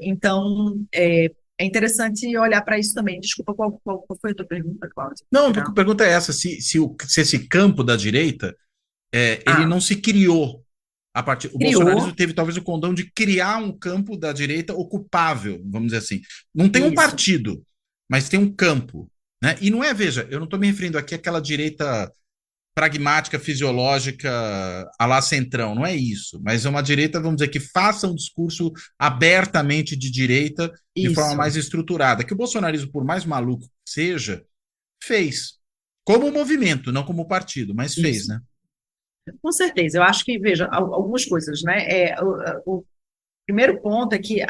então é interessante olhar para isso também. Desculpa, qual foi a tua pergunta, Cláudia? Não, a pergunta é essa: se esse campo da direita ele não se criou a partir. O bolsonarismo teve talvez o condão de criar um campo da direita ocupável, vamos dizer assim. Não tem um partido, mas tem um campo, né? E não é, veja, eu não estou me referindo aqui àquela direita pragmática, fisiológica, à la centrão, não é isso, mas é uma direita, vamos dizer, que faça um discurso abertamente de direita, de forma mais estruturada, que o bolsonarismo, por mais maluco que seja, fez, como movimento, não como partido, mas fez, né? Com certeza, eu acho que, veja, algumas coisas, né? O primeiro ponto é que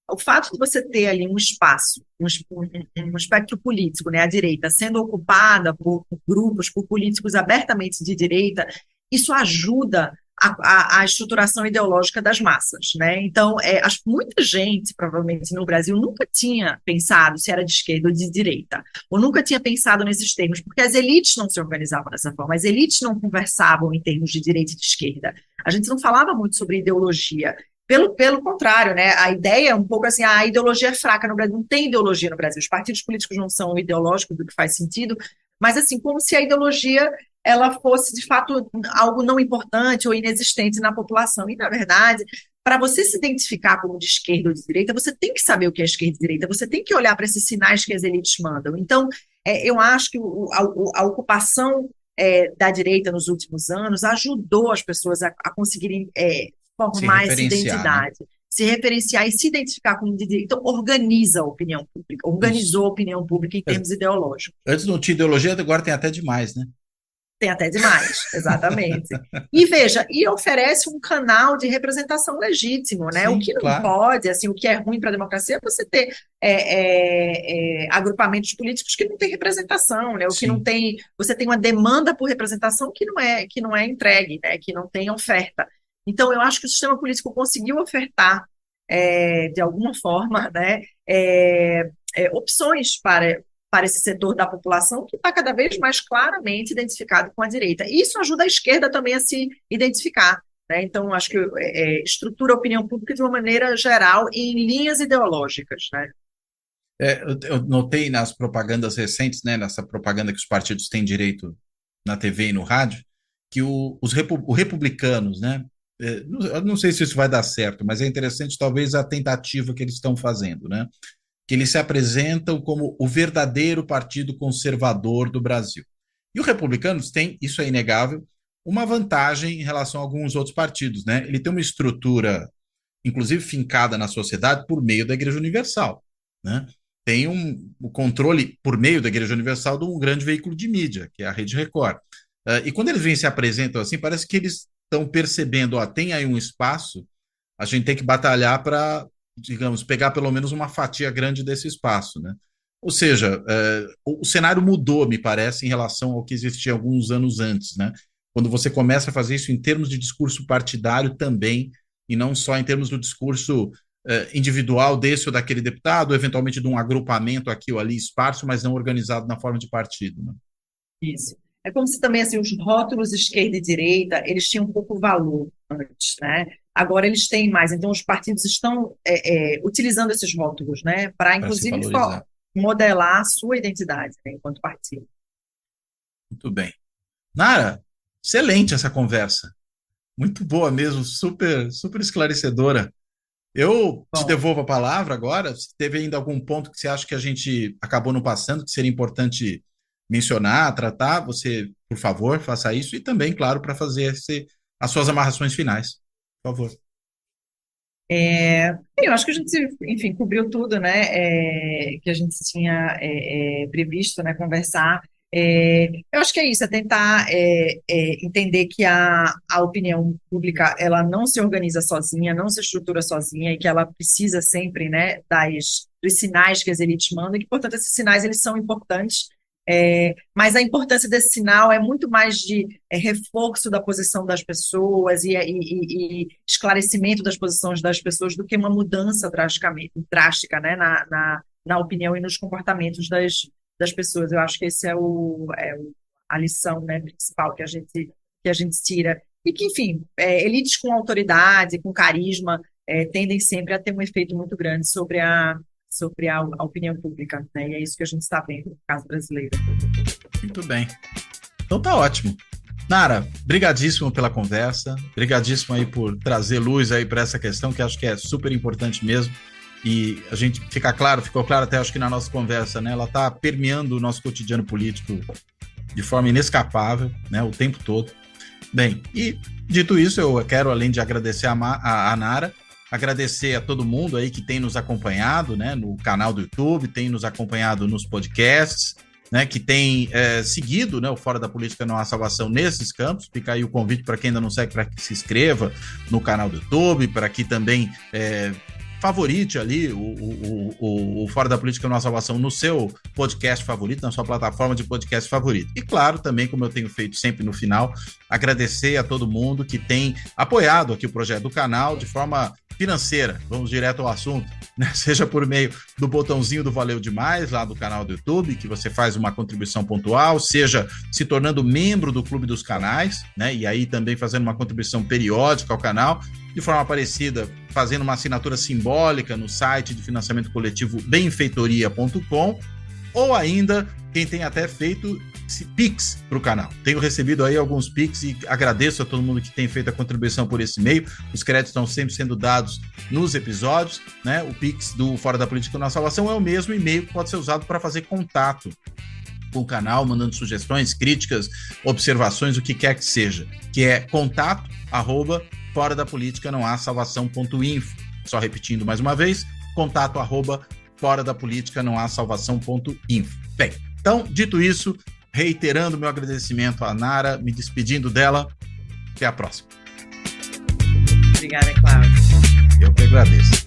o fato de você ter ali um espaço, um espectro político, né, à direita, sendo ocupada por grupos, por políticos abertamente de direita, isso ajuda a estruturação ideológica das massas, né? Então, muita gente, provavelmente, no Brasil, nunca tinha pensado se era de esquerda ou de direita, ou nunca tinha pensado nesses termos, porque as elites não se organizavam dessa forma, as elites não conversavam em termos de direita e de esquerda. A gente não falava muito sobre ideologia. Pelo contrário, né? A ideia é um pouco assim, a ideologia é fraca no Brasil, não tem ideologia no Brasil, os partidos políticos não são ideológicos, do que faz sentido, mas assim, como se a ideologia ela fosse, de fato, algo não importante ou inexistente na população. E, na verdade, para você se identificar como de esquerda ou de direita, você tem que saber o que é esquerda e direita, você tem que olhar para esses sinais que as elites mandam. Então, eu acho que a ocupação da direita nos últimos anos ajudou as pessoas a conseguirem formar essa identidade. Né? Se referenciar e se identificar como de direita. Então, organiza a opinião pública, organizou a opinião pública em termos ideológicos. Antes não tinha ideologia, agora tem até demais, né? Tem até demais, exatamente. E veja, e oferece um canal de representação legítimo, né? Sim, o que não pode, assim, o que é ruim para a democracia é você ter agrupamentos políticos que não têm representação, né? O que não tem, você tem uma demanda por representação que não é entregue, né? Que não tem oferta. Então, eu acho que o sistema político conseguiu ofertar, de alguma forma, né? Opções para esse setor da população que está cada vez mais claramente identificado com a direita. E isso ajuda a esquerda também a se identificar, né? Então, acho que estrutura a opinião pública de uma maneira geral e em linhas ideológicas, né? Eu notei nas propagandas recentes, né, nessa propaganda que os partidos têm direito na TV e no rádio, que os republicanos, né, eu não sei se isso vai dar certo, mas é interessante talvez a tentativa que eles estão fazendo, né? Que eles se apresentam como o verdadeiro partido conservador do Brasil. E os republicanos têm, isso é inegável, uma vantagem em relação a alguns outros partidos, né? Ele tem uma estrutura, inclusive fincada na sociedade, por meio da Igreja Universal, né? Tem o controle, por meio da Igreja Universal, de um grande veículo de mídia, que é a Rede Record. E quando eles vêm e se apresentam assim, parece que eles estão percebendo, tem aí um espaço, a gente tem que batalhar para, digamos, pegar pelo menos uma fatia grande desse espaço, né? Ou seja, o cenário mudou, me parece, em relação ao que existia alguns anos antes, né? Quando você começa a fazer isso em termos de discurso partidário também, e não só em termos do discurso individual desse ou daquele deputado, eventualmente de um agrupamento aqui ou ali esparso, mas não organizado na forma de partido, né? Isso. É como se também assim, os rótulos esquerda e direita, eles tinham um pouco valor antes, né? Agora eles têm mais, então os partidos estão utilizando esses rótulos, né, para inclusive modelar a sua identidade, né, enquanto partido. Muito bem. Nara, excelente essa conversa. Muito boa mesmo, super, super esclarecedora. Eu te devolvo a palavra agora. Se teve ainda algum ponto que você acha que a gente acabou não passando, que seria importante mencionar, tratar, você, por favor, faça isso. E também, claro, para fazer as suas amarrações finais. Por favor. Eu acho que a gente, enfim, cobriu tudo, né, que a gente tinha previsto, né, conversar. Eu acho que é isso, é tentar entender que a opinião pública, ela não se organiza sozinha, não se estrutura sozinha e que ela precisa sempre, né, dos sinais que as elites mandam e que, portanto, esses sinais, eles são importantes. Mas a importância desse sinal é muito mais de reforço da posição das pessoas e esclarecimento das posições das pessoas do que uma mudança drástica, né, na opinião e nos comportamentos das pessoas. Eu acho que esse é a lição, né, principal que a gente tira. E que, enfim, elites com autoridade, com carisma, tendem sempre a ter um efeito muito grande sobre a opinião pública, né? E é isso que a gente está vendo no caso brasileiro. Muito bem. Então tá ótimo. Nara, brigadíssimo pela conversa, brigadíssimo aí por trazer luz aí para essa questão, que acho que é super importante mesmo, e a gente ficou claro até acho que na nossa conversa, né? Ela está permeando o nosso cotidiano político de forma inescapável, né? O tempo todo. Bem, e dito isso, eu quero, além de agradecer a Nara, agradecer a todo mundo aí que tem nos acompanhado, né, no canal do YouTube, tem nos acompanhado nos podcasts, né, que tem seguido, né, o Fora da Política Não Há Salvação nesses campos. Fica aí o convite para quem ainda não segue, para que se inscreva no canal do YouTube, para que também favorite ali o Fora da Política Não Há Salvação no seu podcast favorito, na sua plataforma de podcast favorito. E claro, também, como eu tenho feito sempre no final, agradecer a todo mundo que tem apoiado aqui o projeto do canal de forma financeira. Vamos direto ao assunto, né? Seja por meio do botãozinho do Valeu Demais, lá do canal do YouTube, que você faz uma contribuição pontual, seja se tornando membro do Clube dos Canais, né? E aí também fazendo uma contribuição periódica ao canal, de forma parecida, fazendo uma assinatura simbólica no site de financiamento coletivo benfeitoria.com, ou ainda quem tem até feito Pix para o canal. Tenho recebido aí alguns Pix e agradeço a todo mundo que tem feito a contribuição por esse meio. Os créditos estão sempre sendo dados nos episódios, né? O Pix do Fora da Política Não Há Salvação é o mesmo e-mail que pode ser usado para fazer contato com o canal, mandando sugestões, críticas, observações, o que quer que seja, que é contato@fora da política não há salvação.info. Só repetindo mais uma vez, contato@fora da política não há salvação.info. Bem, então, dito isso, reiterando meu agradecimento à Nara, me despedindo dela, até a próxima. Obrigada, Cláudio. Eu que agradeço.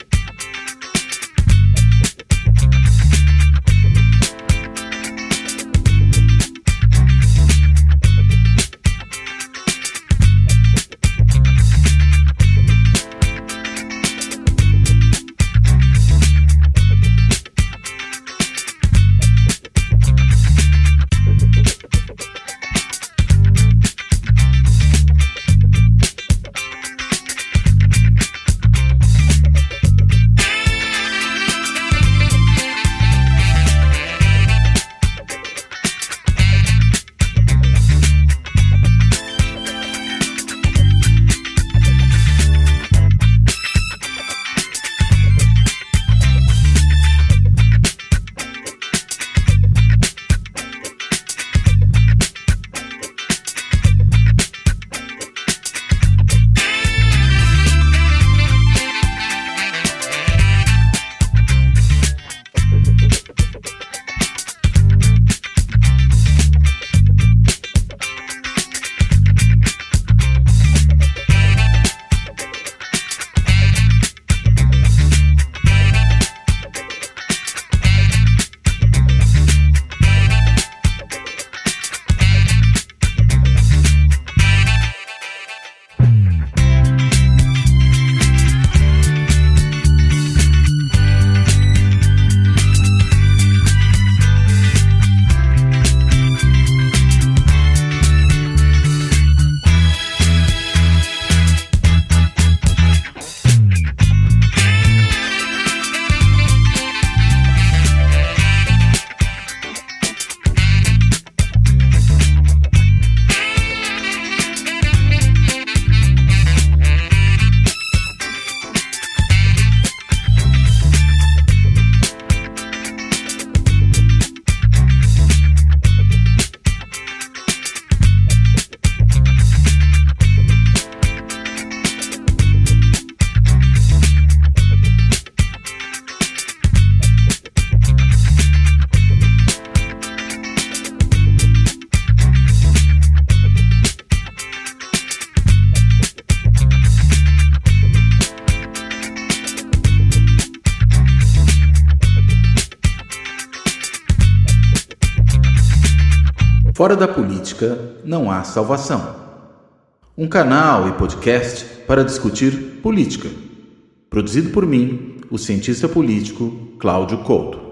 Fora da política não há salvação. Um canal e podcast para discutir política. Produzido por mim, o cientista político Cláudio Couto.